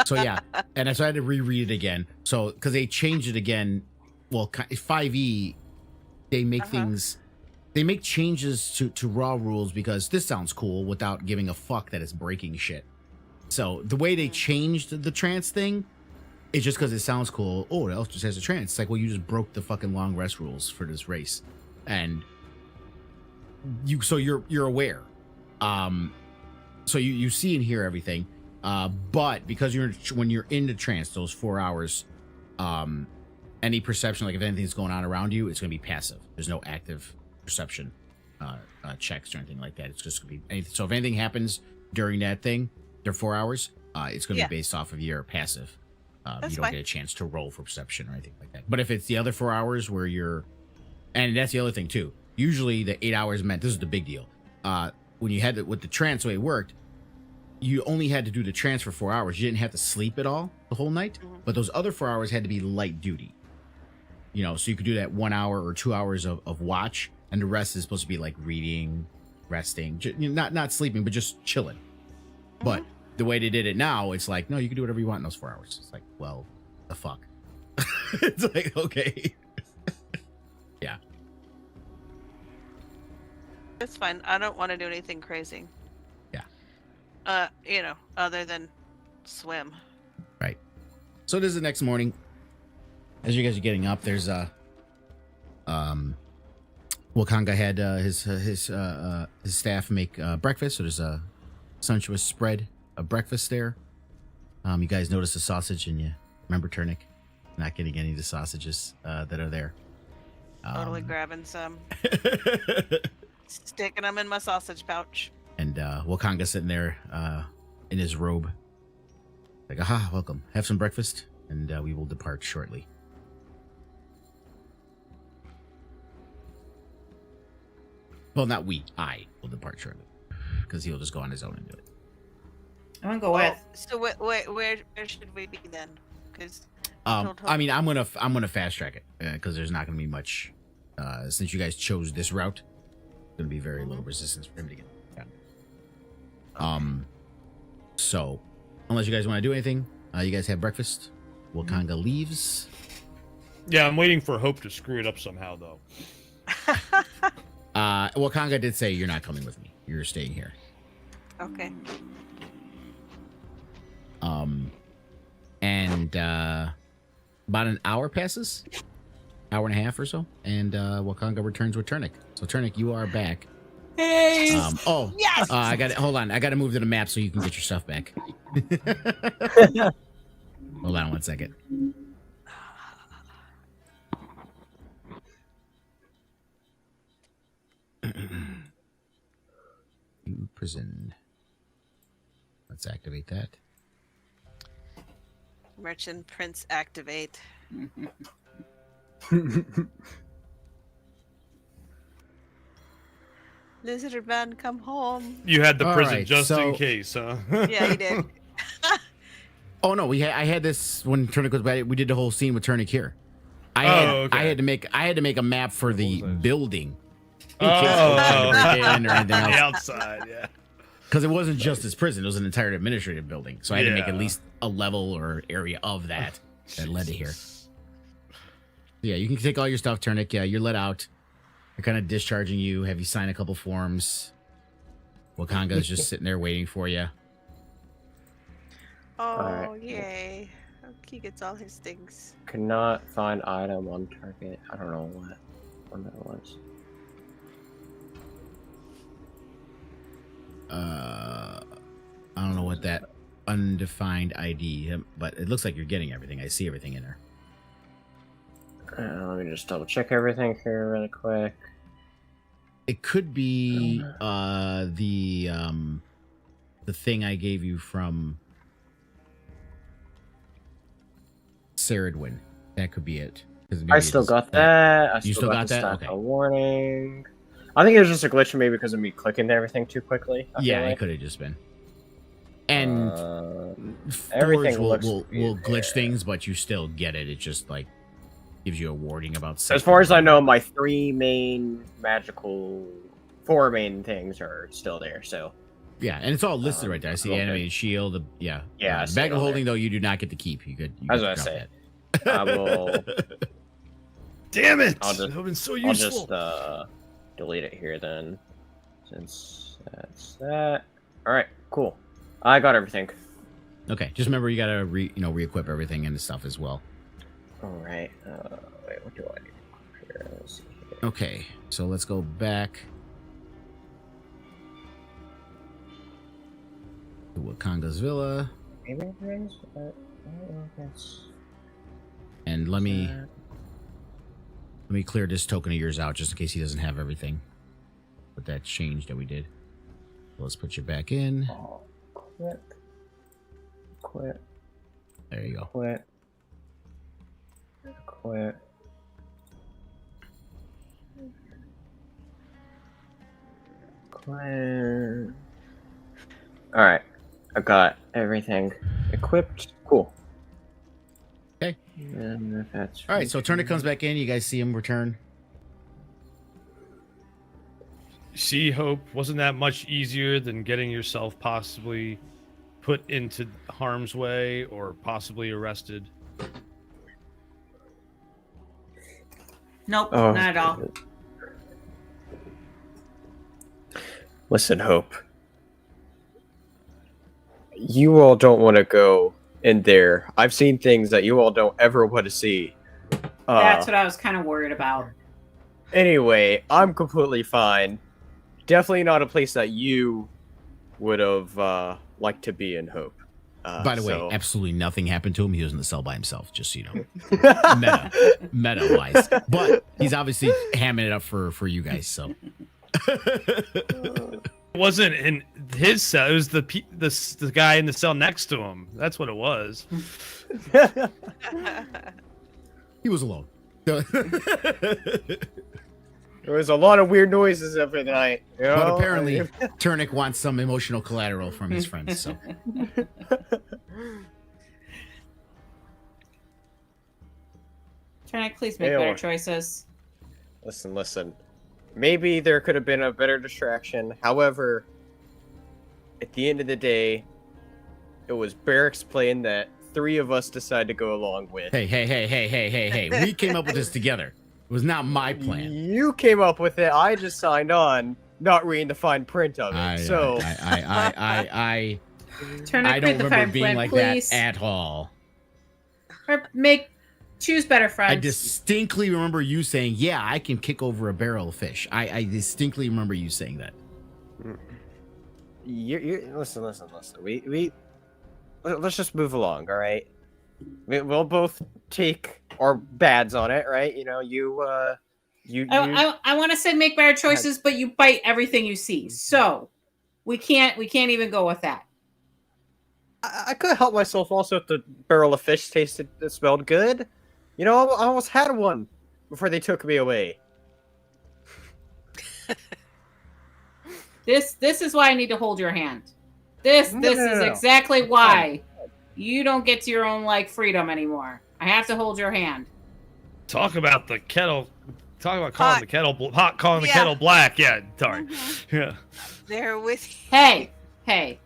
So yeah, and so I had to reread it again. So because they changed it again, well, 5e, they make things, they make changes to raw rules because this sounds cool without giving a fuck that it's breaking shit. So the way they changed the trance thing, it's just because it sounds cool. Oh, the elf just has a trance. It's like, well, you just broke the fucking long rest rules for this race, and you're aware. So you see and hear everything. But because when you're in the trance, those 4 hours, any perception, like if anything's going on around you, it's going to be passive. There's no active perception checks or anything like that. It's just going to be anything. So if anything happens during that thing, their 4 hours, it's going to be based off of your passive. You don't get a chance to roll for perception or anything like that. But if it's the other 4 hours where and that's the other thing too. Usually the 8 hours meant, this is the big deal. When you had with the trance, the way it worked, you only had to do the trance for 4 hours. You didn't have to sleep at all the whole night. But those other 4 hours had to be light duty. So you could do that 1 hour or 2 hours of watch, and the rest is supposed to be like reading, resting, not sleeping, but just chilling. But the way they did it now, it's like, no, you can do whatever you want in those 4 hours. It's like, well, the fuck. It's like, okay. Yeah. It's fine. I don't want to do anything crazy. Yeah. Other than swim. Right. So this is the next morning. As you guys are getting up, there's Wakanga had his staff make breakfast. So there's a sumptuous spread of breakfast there. You guys notice the sausage, and you remember Turnic not getting any of the sausages that are there. Totally grabbing some, sticking them in my sausage pouch. And Wakanga sitting there in his robe. Like, aha, welcome. Have some breakfast, and we will depart shortly. Well, not we. I will depart shortly. Because he'll just go on his own and do it. I'm gonna go with. So where should we be then? Because I mean, I'm gonna fast track it because there's not gonna be much. Since you guys chose this route, there's gonna be very little resistance for him to get down. So, unless you guys want to do anything, you guys have breakfast. Wakanga leaves. Yeah, I'm waiting for Hope to screw it up somehow, though. Wakanga did say you're not coming with me. You're staying here. Okay. And about an hour passes, hour and a half or so, and Wakanga returns with Turnik. So Turnik, you are back. Hey. Yes! I got it. Hold on, I got to move to the map so you can get your stuff back. Hold on 1 second. Prison. Let's activate that. Merchant Prince activate. Lizard man, come home. You had the All prison right, just so- in case, huh? Yeah, he did. Oh no, I had this when Turnik was back. We did the whole scene with Turnik here. I had to make a map for the was this? building. Oh, Break in or anything the else. outside, yeah. Because it wasn't just his prison; it was an entire administrative building. So I had to make at Yeah. least a level or area of that led to here. Yeah, you can take all your stuff, Turnik. Yeah, you're let out. They're kind of discharging you. Have you sign a couple forms? Wakanga's just sitting there waiting for you. Oh, Alright. yay. He gets all his things. Cannot find item on target. I don't know what that was. I don't know what that undefined ID, but it looks like you're getting everything. I see everything in there. Let me just double check everything here really quick. It could be the thing I gave you from Saradwin. That could be it. 'Cause maybe I it still is- got that. I You still got the that? stack Okay. of warning. I think it was just a glitch maybe because of me clicking everything too quickly. I feel Yeah, it like. could have just been. And everything Forge will looks to be glitch there. things, but you still get it. It just like gives you a warning about. As far as I know, my four main things are still there. So yeah, and it's all listed right there. I see the okay. animated shield. Yeah. Yeah, I see Bag it of all holding though, you do not get to keep. You could. As I say, I will. Damn it! I'll just- That would have been so I'll useful. just delete it here then, since that's that. All right, cool. I got everything. Okay, just remember you gotta re-equip everything and stuff as well. All right. Wait, what do I need here? Let's see here. Okay, so let's go back to Wakanga's villa, Maybe there is, but I don't know if that's. and let me clear this token of yours out just in case he doesn't have everything. With that change that we did, let's put you back in. Oh, quit. There you go. Quit. All right, I got everything equipped. Cool. Okay. And if that's All right, so Turner comes back in. You guys see him return. See, Hope, wasn't that much easier than getting yourself possibly put into harm's way or possibly arrested? Nope, Oh. not at all. Listen, Hope. You all don't want to go in there. I've seen things that you all don't ever want to see. That's what I was kind of worried about. Anyway, I'm completely fine. Definitely not a place that you would have liked to be in, Hope. By the way, absolutely nothing happened to him. He was in the cell by himself, just so you know. meta wise, but he's obviously hamming it up for you guys. So It wasn't in his cell. It was the guy in the cell next to him. That's what it was. he was alone. There was a lot of weird noises every night. You But know? apparently, Turnik wants some emotional collateral from his friends. So Turnick, please make Hey, better or- choices. Listen. Maybe there could have been a better distraction. However, at the end of the day, it was Barracks playing that three of us decide to go along with. Hey. We came up with this together. It was not my plan. You came up with it. I just signed on, not reading the fine print of it. I Turn I it don't the remember fine being plan, like please. that at all. Or choose better friends. I distinctly remember you saying, "Yeah, I can kick over a barrel of fish." I distinctly remember you saying that. You listen. Let's just move along, all right? We'll both take our bads on it, right? You know, I want to say make better choices, but you bite everything you see, so we can't even go with that. I could help myself also if the barrel of fish it smelled good. You know, I almost had one before they took me away. This is why I need to hold your hand. This is exactly why you don't get to your own freedom anymore. I have to hold your hand. Talk about the kettle. Talk about calling Hot. the kettle hot, calling the kettle black. Yeah, sorry. Yeah. They're with you. Hey.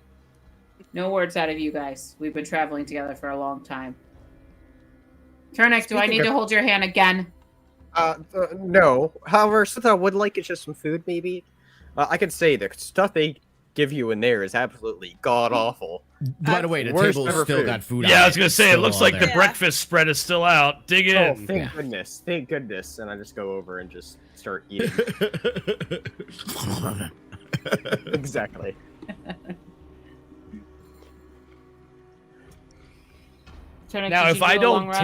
No words out of you guys. We've been traveling together for a long time. Turnek, do I need to hold your hand again? No. However, something I would like is just some food, maybe. I could say the stuff they give you in there is absolutely god awful. By the way, the Worst table's ever still food. got food. Yeah, on I was gonna say it Still looks all like the there. breakfast spread is still out. Dig in. Oh, thank Yeah. goodness. Thank goodness. And I just go over and just start eating. Exactly. Turnek, Now, did if you I do a long don't rest?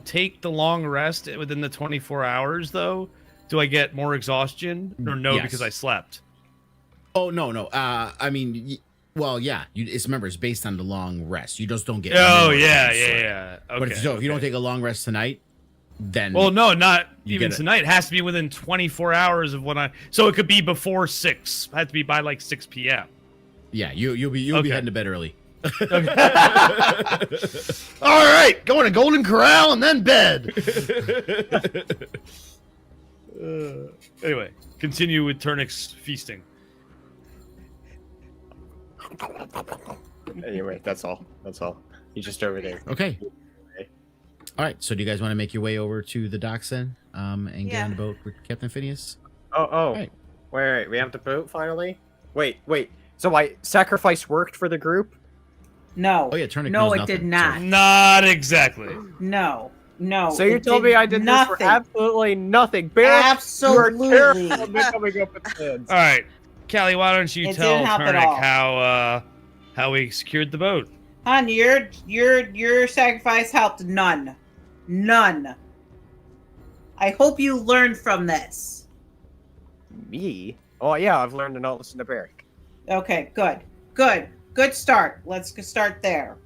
take the long rest within the 24 hours, though, do I get more exhaustion or no? Yes. Because I slept. Oh no. I mean, well, yeah. Remember, it's based on the long rest. You just don't get. Oh more yeah. rest, right? Okay, But if you don't take a long rest tonight, then well, no, not You even get it. tonight. It has to be within 24 hours of when I. So it could be before 6. It has to be by 6 p.m. yeah, you'll be Okay. heading to bed early. All right, going to Golden Corral and then bed. Anyway, continue with Turnek's feasting. Anyway, that's all. He's just over there. Okay. All right. So, do you guys want to make your way over to the docks then, and get Yeah. on the boat with Captain Phineas? Oh. Right. Wait. We have the boat finally? Wait. So my sacrifice worked for the group? No. Oh yeah, Turnek No, knows it nothing, did not. Not exactly. No. So you it told did me I did nothing. this for absolutely nothing. Barrett, Absolutely. you are terrible at coming up with plans. All right, Callie, why don't you It tell didn't help at all. Turnek how we secured the boat? Hon, your sacrifice helped none. I hope you learned from this. Me? Oh yeah, I've learned to not listen to Barrick. Okay, good start. Let's start there.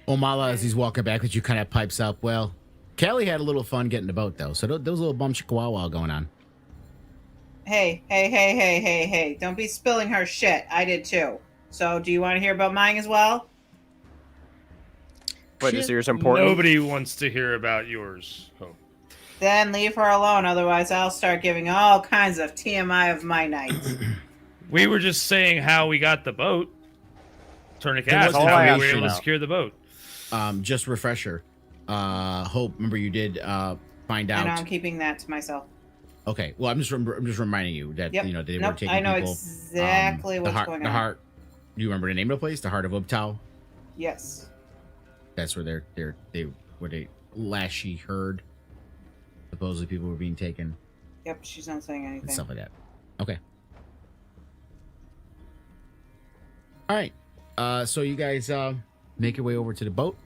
Omala, as he's walking back with you, kind of pipes up. Well, Kelly had a little fun getting the boat though, so there was a little bum chihuahua going on. Hey. Don't be spilling her shit. I did too. So, do you want to hear about mine as well? But is yours important? Nobody wants to hear about yours. Oh. Then leave her alone. Otherwise, I'll start giving all kinds of TMI of my night. We were just saying how we got the boat. Turnek There asked was how we were information able to out. secure the boat. Just refresher. Hope, remember you did find And out. I'm keeping that to myself. Okay, well, I'm just reminding you that Yep. they were Nope, taking I know people. exactly the what's heart, going the on. heart. Do you remember the name of the place? The Heart of Ubtao. Yes. That's where they Lashy heard. Supposedly people were being taken Yep, she's not saying and anything. stuff like that. Okay. All right. So you guys make your way over to the boat,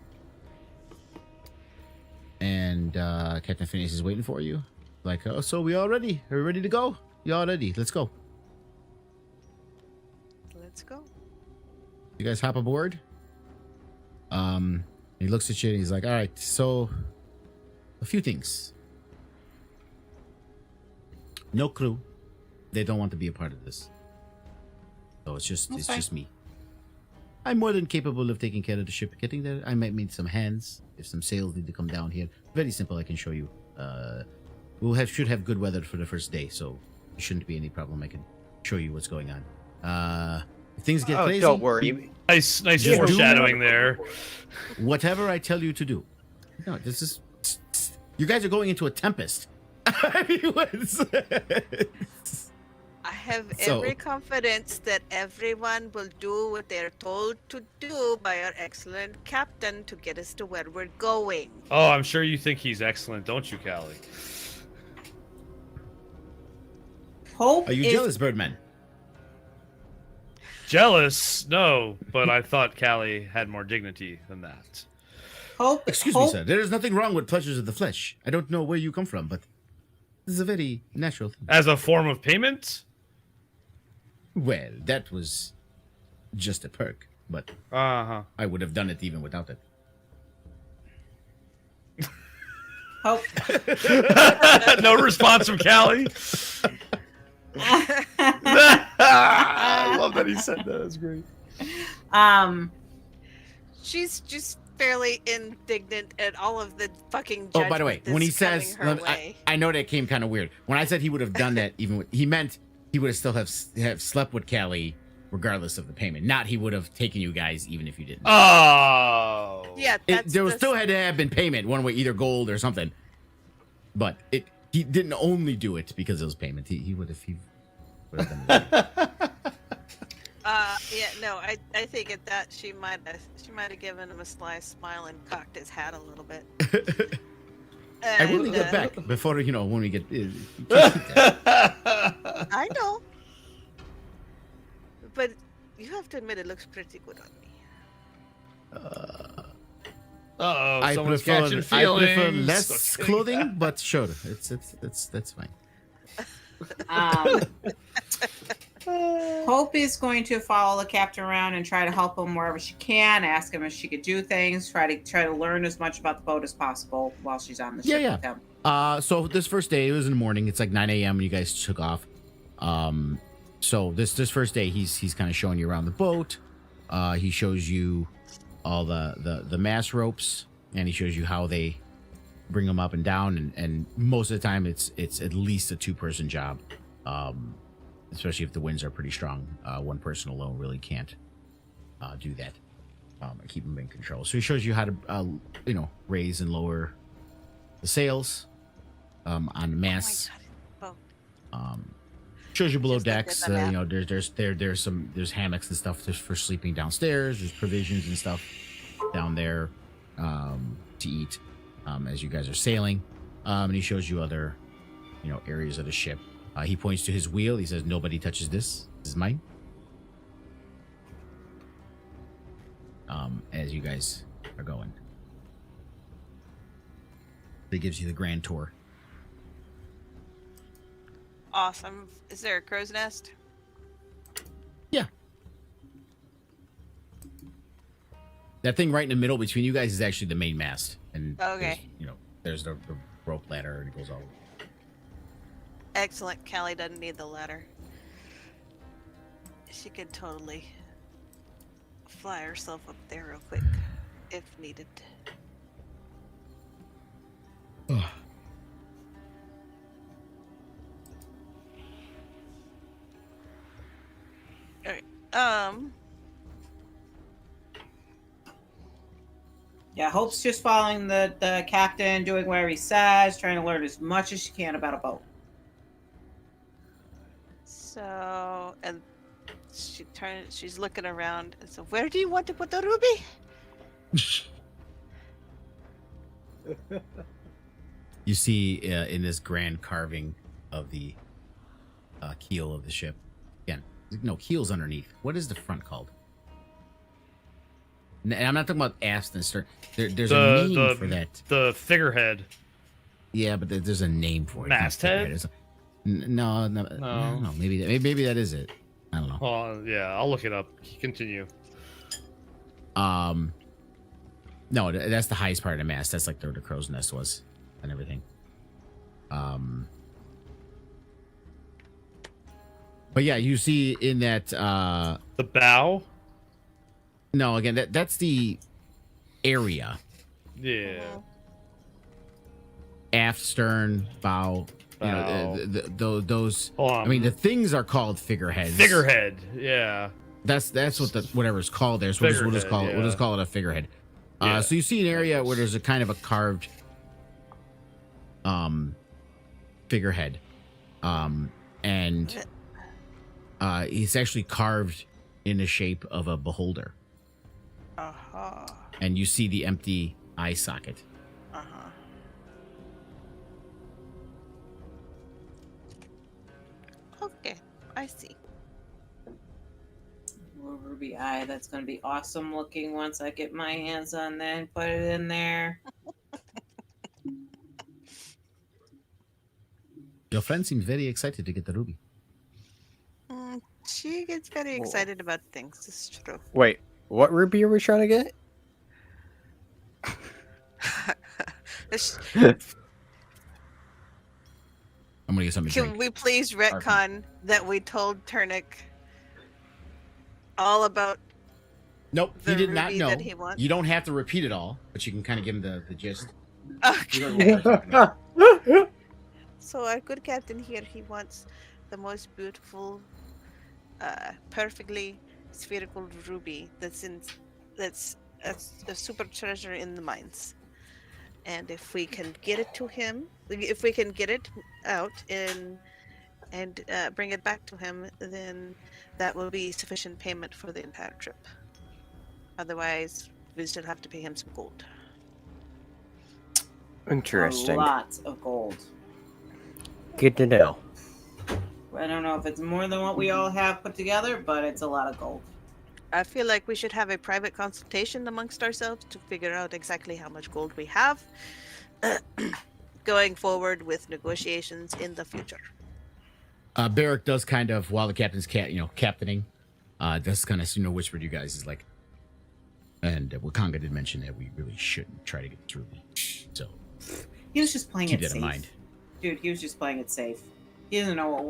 and Captain Phineas is waiting for you. Like, oh, so we all ready? Are we ready to go? You all ready? Let's go. Let's go. You guys hop aboard. He looks at you and he's like, all right, so a few things. No crew. They don't want to be a part of this. So it's just Okay. me. I'm more than capable of taking care of the ship getting there. I might need some hands if some sails need to come down here. Very simple, I can show you. Should have good weather for the first day, so it shouldn't be any problem. I can show you what's going on. If things get Oh, crazy, don't worry. Nice Just foreshadowing there. whatever I tell you to do. No, this is. You guys are going into a tempest. I mean, I have So- every confidence that everyone will do what they're told to do by our excellent captain to get us to where we're going. Oh, I'm sure you think he's excellent, don't you, Callie? Hope Are you is jealous, Birdman? Jealous? No, but I thought Callie had more dignity than that. Hope. Excuse me, sir. There is nothing wrong with pleasures of the flesh. I don't know where you come from, but this is a very natural thing. As a form of payment? Well, that was just a perk, but Uh-huh. I would have done it even without it. Hope. No response from Callie. I love that he said that. That's great. She's just fairly indignant at all of the fucking. Oh, by the way, judgment when he that's coming says, her way. I know that came kind of weird. When I said he would have done that, even with, he meant he would have still have slept with Callie regardless of the payment. Not he would have taken you guys even if you didn't. Oh. Yeah, There was the- still had to have been payment one way, either gold or something. But he didn't only do it because it was payment. He would have done it. Yeah, no, I think at that she might have given him a sly smile and cocked his hat a little bit. I will And, get back before when we get. I know, but you have to admit it looks pretty good on me. Uh-oh, I someone's prefer catching feelings. less Okay. clothing, but sure, that's fine. Hope is going to follow the captain around and try to help him wherever she can. Ask him if she could do things. Try to learn as much about the boat as possible while she's on the ship Yeah. with him. So this first day, it was in the morning. It's like 9 a.m. when you guys took off. So this first day, he's kind of showing you around the boat. He shows you all the mast ropes, and he shows you how they bring them up and down. And most of the time, it's at least a 2-person job. Especially if the winds are pretty strong. One person alone really can't do that. And keep them in control. So he shows you how to raise and lower the sails on the masts. Oh my God. Shows you below Just like decks. this, I'm There's hammocks and stuff just for sleeping downstairs. There's provisions and stuff down there to eat as you guys are sailing. And he shows you other areas of the ship. He points to his wheel. He says, "Nobody touches this. This is mine." As you guys are going, he gives you the grand tour. Awesome. Is there a crow's nest? Yeah. That thing right in the middle between you guys is actually the main mast, and Okay. there's the rope ladder, and it goes all. Excellent. Callie doesn't need the ladder. She could totally fly herself up there real quick if needed. Alright. Yeah, Hope's just following the captain, doing whatever he says, trying to learn as much as she can about a boat. So, and she's looking around. And so, where do you want to put the ruby? You see in this grand carving of the keel of the ship. Again, no, keel's underneath. What is the front called? And I'm not talking about aft and stern. There's a name for that. The figurehead. Yeah, but there's a name for it. Masthead? No. Maybe that is it. I don't know. Well, yeah, I'll look it up. Continue. No, that's the highest part of the mast. That's like where the crow's nest was and everything. But yeah, you see in that The bow. no, again that's the area. Yeah. Aft, stern, bow. You know, those. Hold on. I mean, the things are called figureheads. Figurehead. Yeah. That's what the whatever's called there. So we'll just call it. Figurehead, We'll just call it a figurehead. Yeah. So you see an area where there's a kind of a carved figurehead, and it's actually carved in the shape of a beholder. Uh-huh. And you see the empty eye socket. Uh-huh. Okay, I see. Ruby eye. That's going to be awesome looking once I get my hands on that and put it in there. Your friend seems very excited to get the ruby. She gets very excited about things. It's true. Wait, what ruby are we trying to get? I'm gonna get something to Can drink. we please retcon that we told Turnic all about Nope, he the did not ruby know. that he wants? You don't have to repeat it all, but you can kind of give him the gist. Okay. You don't know what we're talking about. So our good captain here, he wants the most beautiful, perfectly spherical ruby that's a super treasure in the mines. And if we can get it to him, if we can get it out and bring it back to him, then that will be sufficient payment for the entire trip. Otherwise, we still have to pay him some gold. Interesting. Lots of gold. Good to know. I don't know if it's more than what we all have put together, but it's a lot of gold. I feel like we should have a private consultation amongst ourselves to figure out exactly how much gold we have going forward with negotiations in the future. Barrick does kind of, while the captain's captaining, does kind of whisper to you guys is like, and Wakanga did mention that we really shouldn't try to get this ruby. So He was just playing keep it that safe. in mind. Dude, he was just playing it safe. He doesn't know what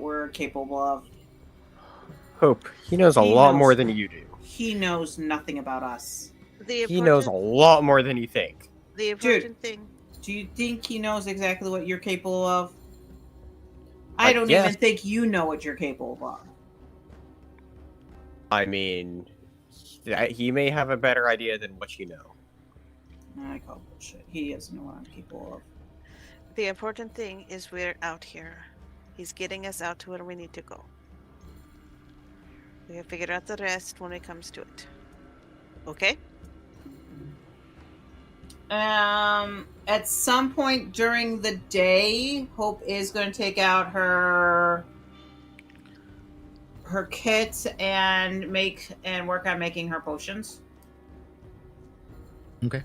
we're capable of. Hope, he knows a He lot knows- more than you do. He knows nothing about us. He knows a lot more than you think. The important thing. Do you think he knows exactly what you're capable of? I I don't guess. even think you know what you're capable of. I mean, he may have a better idea than what you know. I call bullshit. He doesn't know what I'm capable of. The important thing is we're out here. He's getting us out to where we need to go. We have figured out the rest when it comes to it. Okay? At some point during the day, Hope is going to take out her kit and work on making her potions. Okay.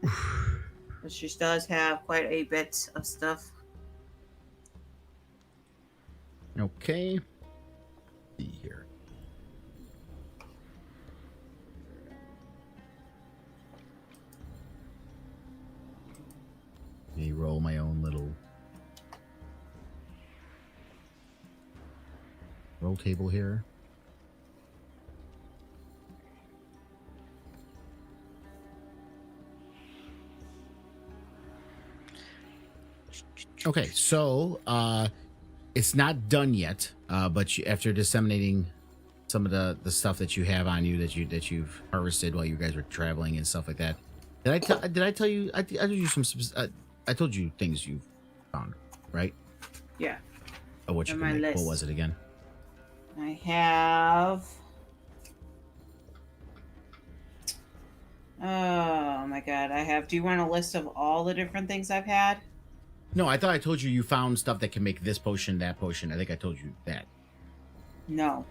But she does have quite a bit of stuff. Okay. Let's see here. Let me roll my own little roll table here. Okay, so it's not done yet, but after disseminating some of the stuff that you have on you that you've harvested while you guys were traveling and stuff like that, did I tell you? I told you I told you things you found, right? Yeah. Oh, what you On can my make. What list. was it again? I have. Oh my god, I have. Do you want a list of all the different things I've had? No, I thought I told you found stuff that can make this potion, that potion. I think I told you that. No.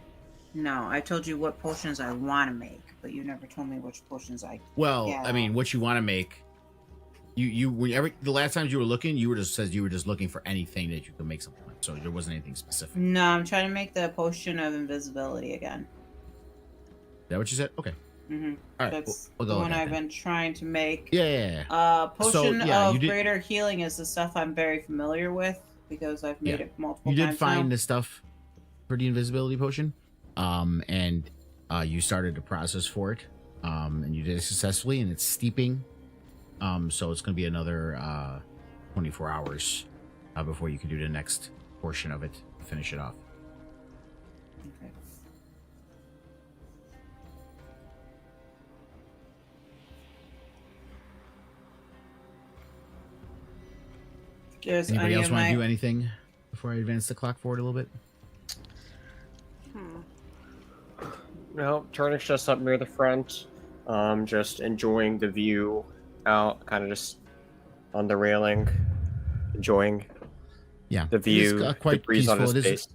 I told you what potions I want to make, but you never told me which potions I. Well, Yeah. I mean, what you want to make. The last times you were looking, you were just looking for anything that you could make something with. So there wasn't anything specific. Is No, I'm trying to make the potion of invisibility again. that what you said? Okay. Mm-hmm. All right. That's we'll the go with one that I've then. been trying to make. Yeah. Potion yeah, you of did- greater healing is the stuff I'm very familiar with because I've made Yeah. it multiple You times. did find now. the stuff for the invisibility potion, and you started the process for it. and you did it successfully, and it's steeping. So it's going to be another 24 hours before you can do the next portion of it to finish it off. Okay. Just Anybody else onion want to my- do anything before I advance the clock forward a little bit? No, Turnick's just up near the front, just enjoying the view out, kind of just on the railing, enjoying Yeah, the view, quite the breeze on peaceful. his It face.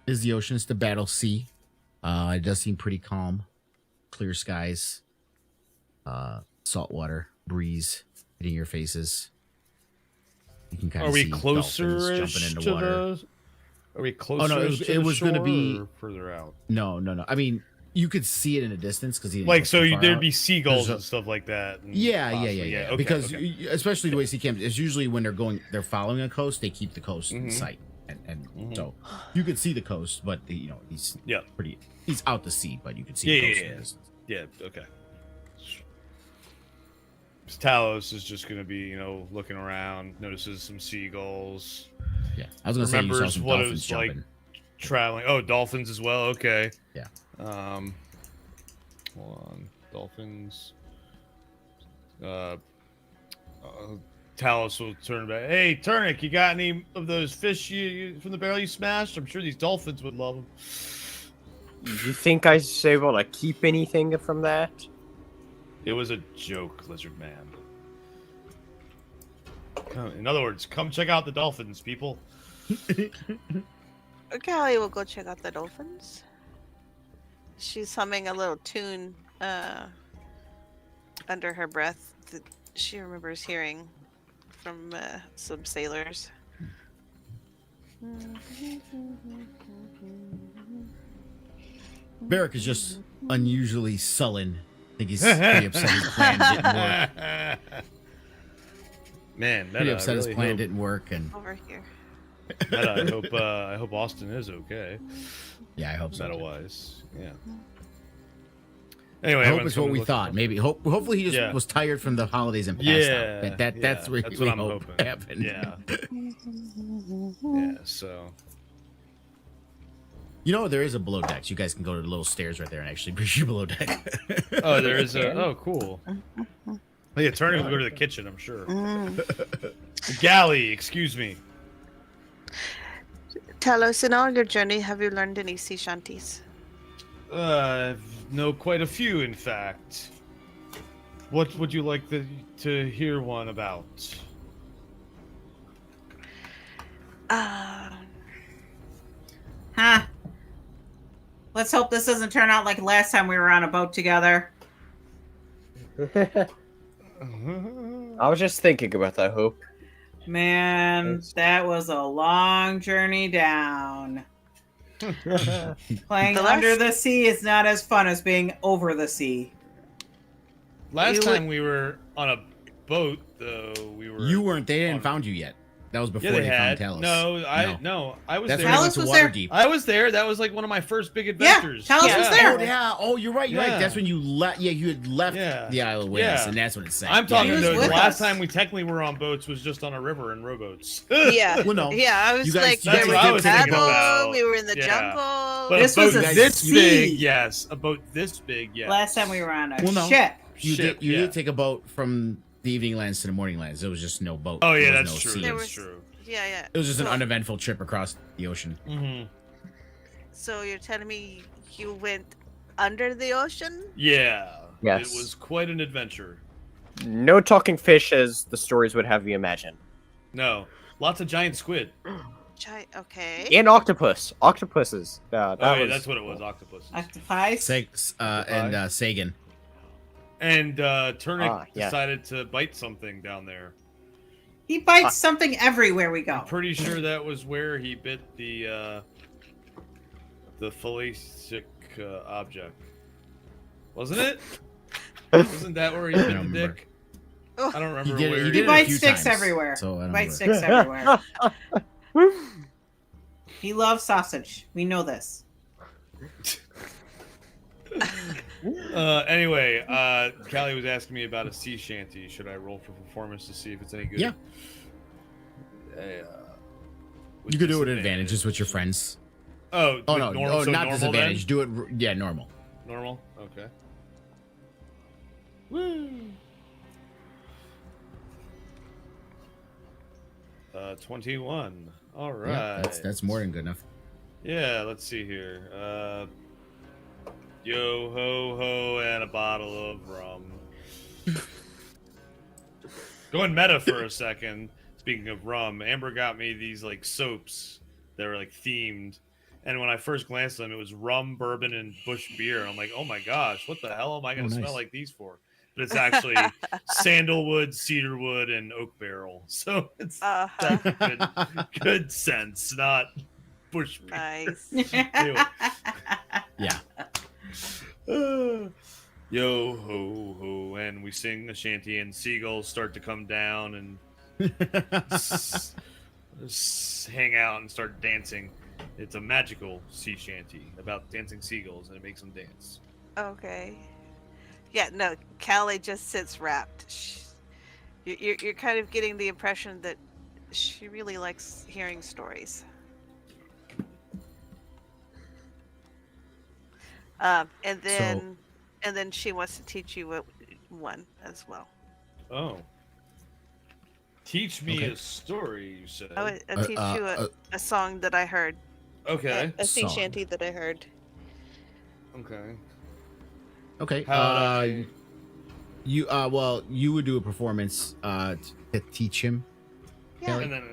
is the ocean. It's the battle sea. It does seem pretty calm. Clear skies. Salt water breeze hitting your faces. You can kind Are of we see closer dolphins jumping into to water. the? Are we closer? no, it was going gonna to be- further out. No. I mean, you could see it in a distance because Like so, there'd be. be seagulls There's a- and stuff like that. and Yeah. possibly- okay, Because okay. especially the way sea camps, it's usually when they're following a coast, they keep the coast in Mhm. sight, and Mhm. so you could see the coast, but he's Yeah. he's out to sea, but you can see Yeah, the coast yeah, in the distance. Yeah, okay. Talos is just going to be, looking around, notices some seagulls, Yeah, I was gonna say you saw remembers some what it dolphins was like jumping. traveling. Oh, dolphins as well. Okay. Yeah. Hold on, dolphins. Talos will turn back. Hey, Turnick, you got any of those fish from the barrel you smashed? I'm sure these dolphins would love them. You think I was able to keep anything from that? It was a joke, Lizard Man. In other words, come check out the dolphins, people. Callie will go check out the dolphins. She's humming a little tune under her breath that she remembers hearing from some sailors. Barrick is just unusually sullen. I think he's pretty upset his plan didn't work. Man, Pretty Meta, upset I his really plan hope, didn't work, and Over here. Meta, I hope Austin is okay. yeah, I hope so. Meta too. wise, yeah. Anyway, I hope everyone's it's what gonna we look- thought. Maybe hopefully he just Yeah. was tired from the holidays and passed Yeah, out. That's yeah, what that's we what I'm hope hoping. happened. Yeah, yeah. So There is a below deck. You guys can go to the little stairs right there and actually bring you below deck. oh, there is a. Oh, cool. The attorney will go to the kitchen, I'm sure. Galley, excuse me. Tell us, in all your journey, have you learned any sea shanties? Know quite a few, in fact. What would you like to hear one about? Huh. Let's hope this doesn't turn out like last time we were on a boat together. I was just thinking about that, Hope. Man, that was a long journey down. Playing The under last- the sea is not as fun as being over the sea. Last You time we were on a boat, though, we were. You weren't. They hadn't on- found you yet. That was before Yeah, they they had. found Talos. No, I was That's there. when they Talos went to was there. Waterdeep. I was there. That was like one of my first big Yeah, adventures. Talos was there. Oh yeah. Oh, you're right. You're Yeah. right. That's when you left. Yeah, you had left Yeah. the Isle of Witness, Yeah. and that's what it's saying. I'm talking He was the with last us. time we technically were on boats was just on a river in rowboats. Yeah. Well, no. Yeah, I was You guys- like, you there guys was did a was thinking battle, about- we were in the yeah. jungle. But This a boat was a this sea. big, yes, a boat this big, yes. Last time we were on a Well, no. ship. You Ship, did. You yeah. did take a boat from the evening lands to the morning lands. There was just no boat. Oh yeah, There was that's no true. sea. There That's was- true. Yeah. It was just an So- uneventful trip across the ocean. Mm-hmm. So you're telling me you went under the ocean? Yeah. Yes. It was quite an adventure. No talking fish as the stories would have you imagine. No, lots of giant squid. Okay. And octopus. Octopuses. Yeah, that Oh, yeah, was... that's what it was. Octopus. Octopi. And Sagan. And Turnick yeah. decided to bite something down there. He bites something everywhere we go. I'm pretty sure that was where he bit the fallacic object. Wasn't it? Wasn't that where he bit the remember. dick? I don't remember He did. where. He He did it a bites few sticks times, everywhere. So I don't Bites remember. sticks everywhere. He loves sausage. We know this. Anyway, Callie was asking me about a sea shanty. Should I roll for performance to see if it's any good? Yeah. With You could do it at advantage, just with your friends. Oh, Oh with no, normal, so not normal disadvantage. then? Do it, yeah, normal. Normal? Okay. Woo! 21. All right. Yeah, that's more than good enough. Yeah, let's see here. Yo ho ho and a bottle of rum. Going meta for a second. Speaking of rum, Amber got me these like soaps that were like themed. And when I first glanced at them, it was rum, bourbon, and bush beer. I'm like, oh my gosh, what the hell am I going to smell like these for? But it's actually sandalwood, cedarwood, and oak barrel. So it's good sense, not bush beer. Nice. Anyway. Yeah. Yo ho ho, and we sing a shanty, and seagulls start to come down and hang out and start dancing. It's a magical sea shanty about dancing seagulls, and it makes them dance. Okay. Yeah, no, Callie just sits wrapped. You're kind of getting the impression that she really likes hearing stories. And then she wants to teach you one as well. Oh. Teach me a story, you said. I'll teach you a song that I heard. Okay. A sea shanty that I heard. Okay. Okay. You would do a performance to teach him. Yeah. And then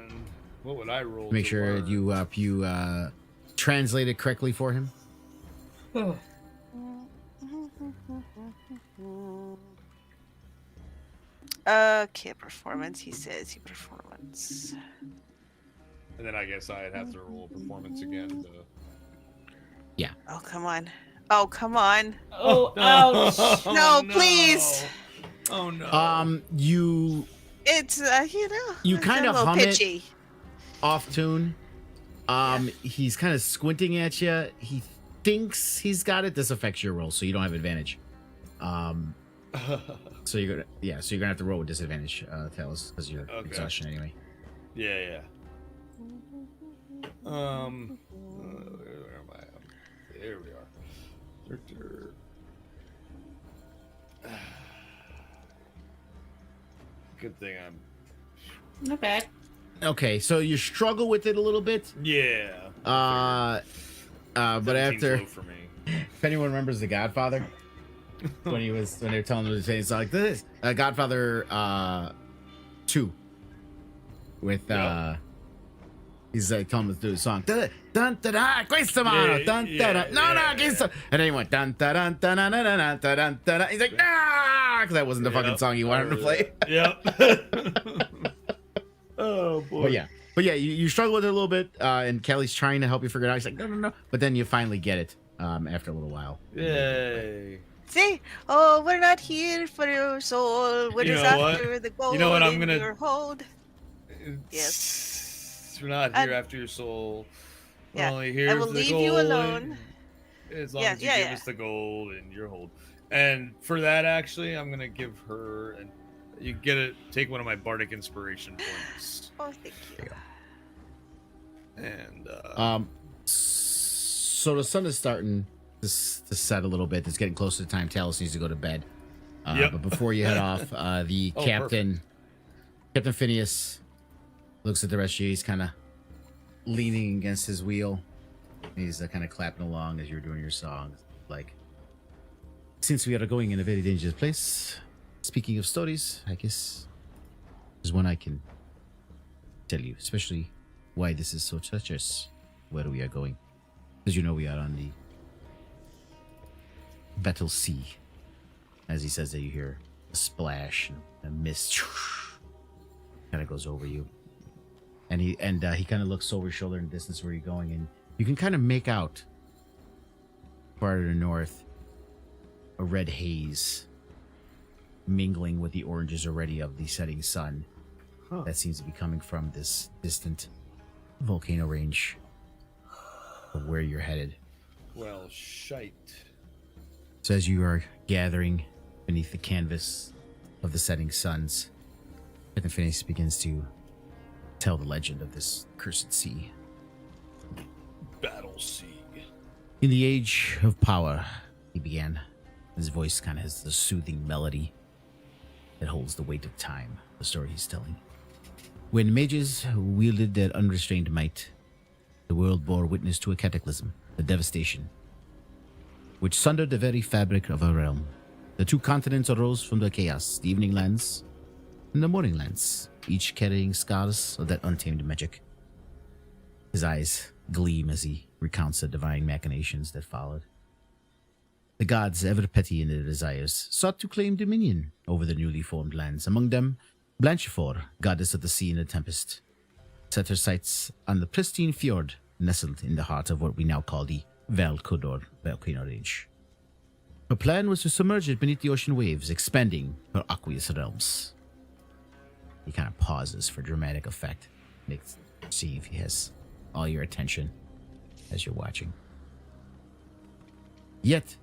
what would I roll? Make to sure learn? you translate it correctly for him. Okay, performance. He says he performance. And then I guess I'd have to roll performance again. Oh, come on. Oh, come on. Oh, ouch. No, please. Oh no. It's You it's kind a of little hum it. pitchy. Off tune. He's kind of squinting at you. He thinks he's got it. This affects your roll, so you don't have advantage. So you're gonna have to roll with disadvantage, Tails, because you're exhaustion anyway. Yeah. Where am I? There we are. Good thing I'm. Not bad. Okay, so you struggle with it a little bit. Yeah. But 17's after, low for me. if anyone remembers The Godfather, when they were telling him to say it's like this, Godfather 2, with he's like telling him to do the song. Dun dun da questa mano, dun da no questa, and then he went dun da dun dun dun dun dun dun. He's like nah, because that wasn't the fucking song he wanted to play. Yep. Oh boy. But yeah, you struggle with it a little bit, and Kelly's trying to help you figure it out. He's like, no, but then you finally get it after a little while. Yay. See? Oh, we're not here for your soul. We're You just know what? after the gold You know what I'm in gonna- your hold. Yes. We're not here after your soul. We're Yeah. only here I will for the leave you gold alone. As long as you give us the gold and your hold. And for that, actually, I'm gonna give her and you get it. Take one of my bardic inspiration points. Oh, thank you. And so the sun is starting to set a little bit. It's getting closer to time. Talos needs to go to bed. Yep. But before you head off, the Captain Phineas looks at the rest of you. He's kind of leaning against his wheel. He's kind of clapping along as you're doing your song. Like, since we are going in a very dangerous place, speaking of stories, I guess there's one I can tell you, especially why this is so treacherous where we are going. Because you know we are on the Battle Sea. As he says that, you hear a splash and a mist kind of goes over you. And he kind of looks over his shoulder in the distance where you're going, and you can kind of make out far to the north a red haze mingling with the oranges already of the setting sun that seems to be coming from this distant volcano range of where you're headed. well, shite. So as you are gathering beneath the canvas of the setting suns, Captain Phineas begins to tell the legend of this cursed sea. Battle sea. In the age of power, he began. His voice kind of has the soothing melody that holds the weight of time, the story he's telling. When mages wielded their unrestrained might, the world bore witness to a cataclysm, a devastation, which sundered the very fabric of our realm. The two continents arose from the chaos, the evening lands and the morning lands, each carrying scars of that untamed magic. His eyes gleam as he recounts the divine machinations that followed. The gods, ever petty in their desires, sought to claim dominion over the newly formed lands. Among them, Blanchefor, goddess of the sea and the tempest, set her sights on the pristine fjord nestled in the heart of what we now call the Val Codor volcano range. Her plan was to submerge it beneath the ocean waves, expanding her aqueous realms. He kind of pauses for dramatic effect, see if he has all your attention as you're watching. Yet,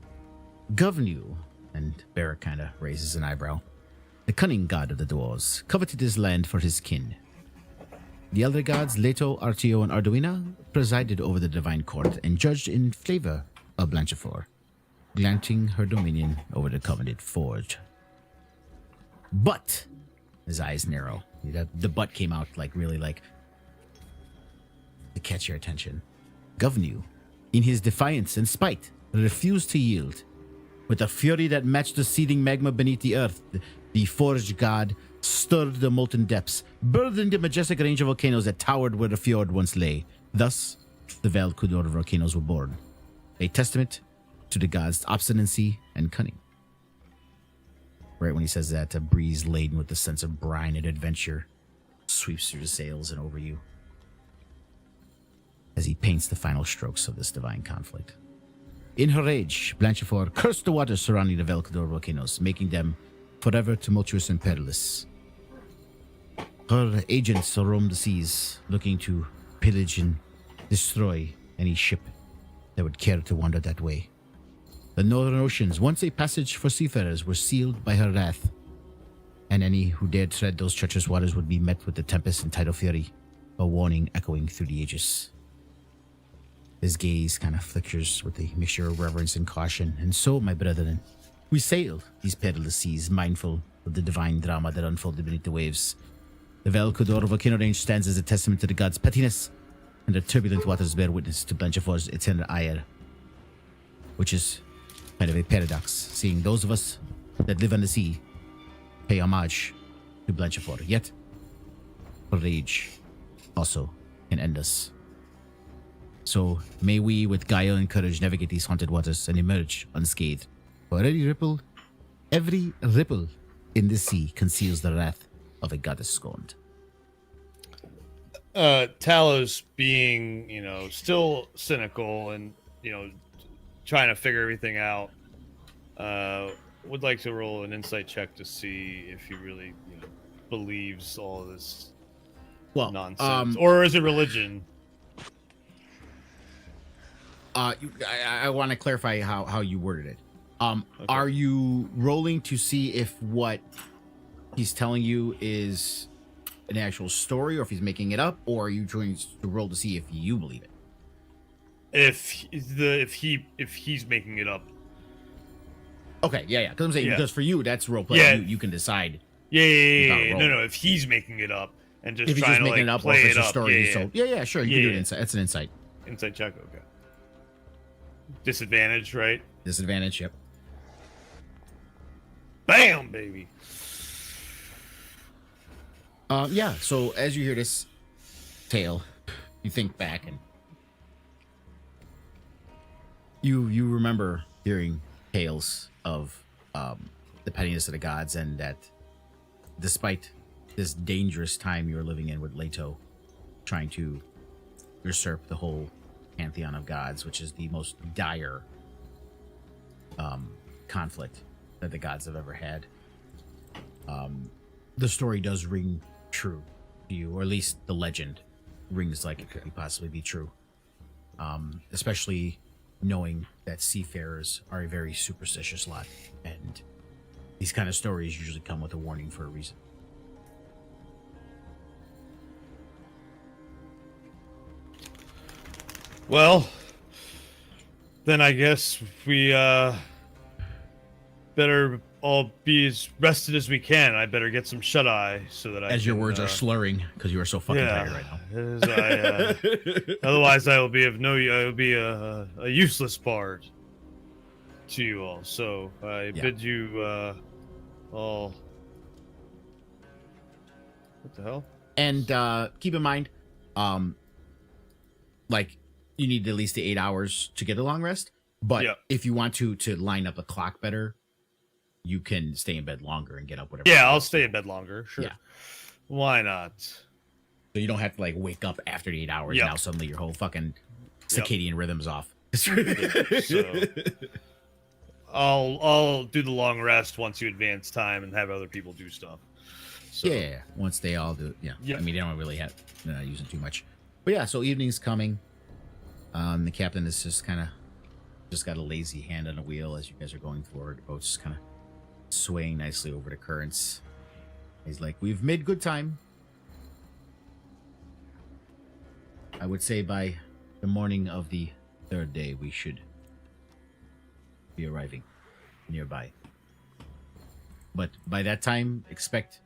Govnu, and Barrack kind of raises an eyebrow, the cunning god of the dwarves, coveted his land for his kin. The elder gods, Leto, Artio, and Arduina, presided over the divine court and judged in favor of Blanchefor, granting her dominion over the coveted forge. But, his eyes narrow. The butt came out really to catch your attention. Govnu, in his defiance and spite, refused to yield. With a fury that matched the seething magma beneath the earth, the forged god stirred the molten depths, birthing the majestic range of volcanoes that towered where the fjord once lay. Thus, the Val Codor volcanoes were born, a testament to the god's obstinacy and cunning. Right when he says that, a breeze laden with the sense of brine and adventure sweeps through the sails and over you as he paints the final strokes of this divine conflict. In her rage, Blanchefor cursed the waters surrounding the Val Codor volcanoes, making them forever tumultuous and perilous. Her agents roamed the seas, looking to pillage and destroy any ship that would care to wander that way. The northern oceans, once a passage for seafarers, were sealed by her wrath, and any who dared tread those treacherous waters would be met with the tempest and tidal fury, a warning echoing through the ages. His gaze kind of flickers with a mixture of reverence and caution. And so, my brethren, we sailed these perilous seas, mindful of the divine drama that unfolded beneath the waves. The Val Codor volcano range stands as a testament to the gods' pettiness, and the turbulent waters bear witness to Blanchefor's eternal ire, which is kind of a paradox, seeing those of us that live on the sea pay homage to Blanchefor, yet her rage also can end us. So may we, with guile and courage, navigate these haunted waters and emerge unscathed. For every ripple in this sea conceals the wrath of a goddess scorned. Talos being, still cynical and, trying to figure everything out, would like to roll an insight check to see if he really, believes all of this nonsense. Or is it religion? I want to clarify how you worded it. Okay. Are you rolling to see if what he's telling you is an actual story, or if he's making it up, or are you trying to roll to see if you believe it? If he's making it up. Okay, yeah. Because I'm saying because for you that's role play. Yeah. You can decide. Yeah. No. If he's making it up and just trying to it up, play or if it it's up. A story sure. You can do an insight. That's an insight. Insight check. Okay. Disadvantage, right? Disadvantage. Yep. Bam, baby. Yeah. So as you hear this tale, you think back and you remember hearing tales of the pettiness of the gods, and that despite this dangerous time you're living in with Leto trying to usurp the whole pantheon of gods, which is the most dire conflict that the gods have ever had, the story does ring true to you, or at least the legend rings like it could possibly be true. Especially knowing that seafarers are a very superstitious lot, and these kind of stories usually come with a warning for a reason. Well, then I guess we better all be as rested as we can. I better get some shut eye so that As your words are slurring because you are so fucking tired right now. Otherwise, I will be of no. I will be a useless part to you all. So I bid you all. What the hell? And keep in mind, like you need at least the 8 hours to get a long rest. But if you want to line up the clock better, you can stay in bed longer and get up whatever. Yeah, I'll stay in bed longer. Sure. Yeah. Why not? So you don't have to like wake up after the 8 hours. Now suddenly your whole fucking circadian rhythm's off. So I'll do the long rest once you advance time and have other people do stuff. So. Yeah, once they all do. Yeah. Yep. I mean, they don't really have using too much. But yeah, so evening's coming. The captain is just got a lazy hand on the wheel as you guys are going forward. The boat's just kind of swaying nicely over the currents. He's like, we've made good time. I would say by the morning of the third day, we should be arriving nearby. But by that time, expect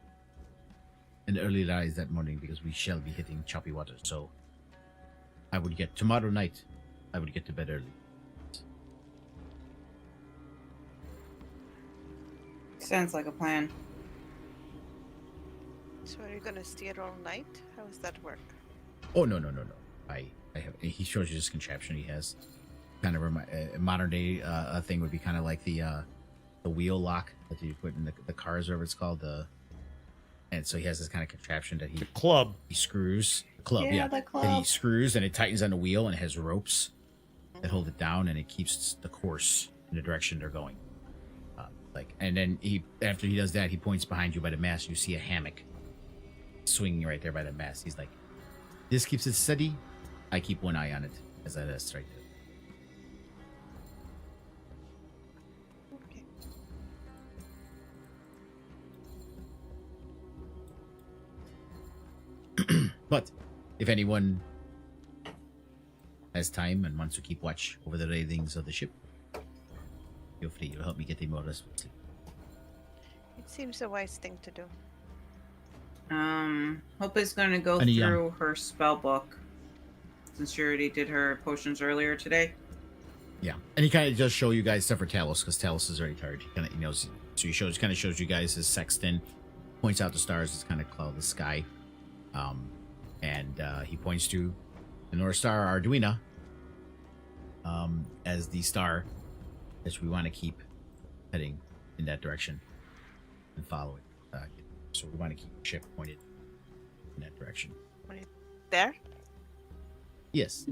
an early rise that morning because we shall be hitting choppy water. So tomorrow night, I would get to bed early. Sounds like a plan. So are you gonna steer all night? How does that work? Oh no. I have. He shows you this contraption he has. Kind of a modern day thing would be kind of like the wheel lock that you put in the cars, whatever it's called. And so he has this kind of contraption that he screws. The club. And he screws and it tightens on the wheel and it has ropes that hold it down and it keeps the course in the direction they're going. And then after he does that, he points behind you by the mast. You see a hammock swinging right there by the mast. He's like, "This keeps it steady. I keep one eye on it as I rest right there." But if anyone has time and wants to keep watch over the railings of the ship, feel free. It'll help me get a more restful sleep. It seems a wise thing to do. Hope is going to go through her spell book since she already did her potions earlier today. Yeah, and he kind of does show you guys stuff for Talos because Talos is already tired. He kind of knows, so he shows you guys his sextant, points out the stars. It's kind of cloud the sky, and he points to the North Star Arduina as the star that we want to keep heading in that direction and follow it. So we want to keep the ship pointed in that direction. There? Yes,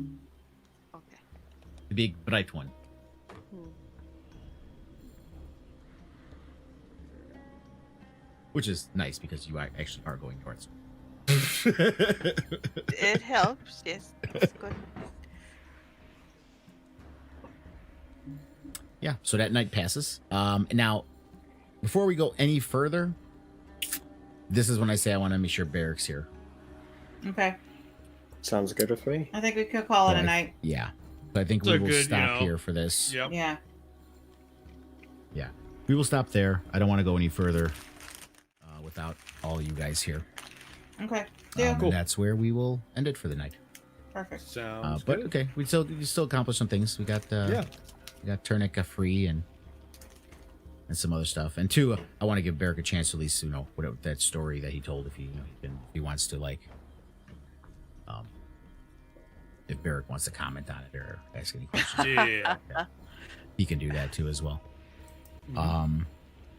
Okay. the big bright one. Which is nice because you actually are going north. It helps, yes. It's good. Yeah, so that night passes. Now, before we go any further, this is when I say I want to make sure Barrick's here. Okay. Sounds good with me. I think we could call it a night. Yeah. So I think It's we a will good, stop here for this. Yep. Yeah. Yeah. We will stop there. I don't want to go any further without all you guys here. Okay. Yeah. And that's where we will end it for the night. Perfect. Sounds But good. okay, we still accomplished some things. We got we got Turnic free and some other stuff. And two, I want to give Barrick a chance to at least whatever that story that he told. If he if he wants to if Barrick wants to comment on it or ask any questions, Yeah. he can do that too as well.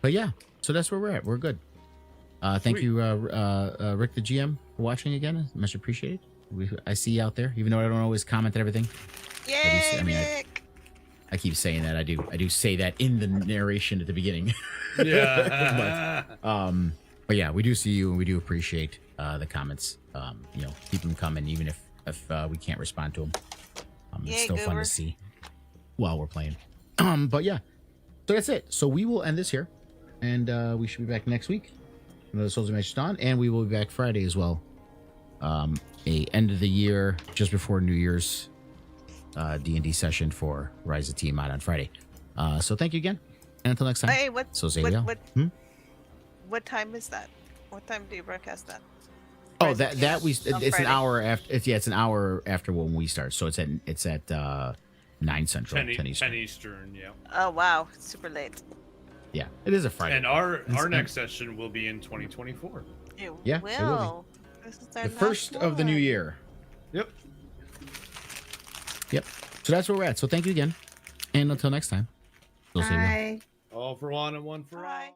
But yeah, so that's where we're at. We're good. Thank Sweet. you, Rick the GM, for watching again. Much appreciated. I see you out there, even though I don't always comment on everything. Yay, I mean, Rick! I keep saying that. I do say that in the narration at the beginning. Yeah. But yeah, we do see you and we do appreciate the comments. Keep them coming, even if we can't respond to them. It's Yay, still fun Goober. to see. while we're playing. But yeah, so that's it. So we will end this here, and we should be back next week. Another Souls of Magic Dawn, and we will be back Friday as well. A end of the year, just before New Year's, D&D session for Rise of Tiamat on Friday. So thank you again, and until next time. Hey, So say yeah. What time is that? What time do you broadcast that? Oh, Rise of that we Tiamat on it's an Friday. hour after. It's an hour after when we start. So it's at 9 Central, 10 Eastern. 10 Eastern, yeah. Oh wow, it's super late. Yeah, it is a Friday. And our next session will be in 2024. You Yeah, it will be. will. This is our The first last of the new one. year. Yep. Yep. So that's where we're at. So thank you again, and until next time. We'll see you. Bye. All for one and one for all. Bye.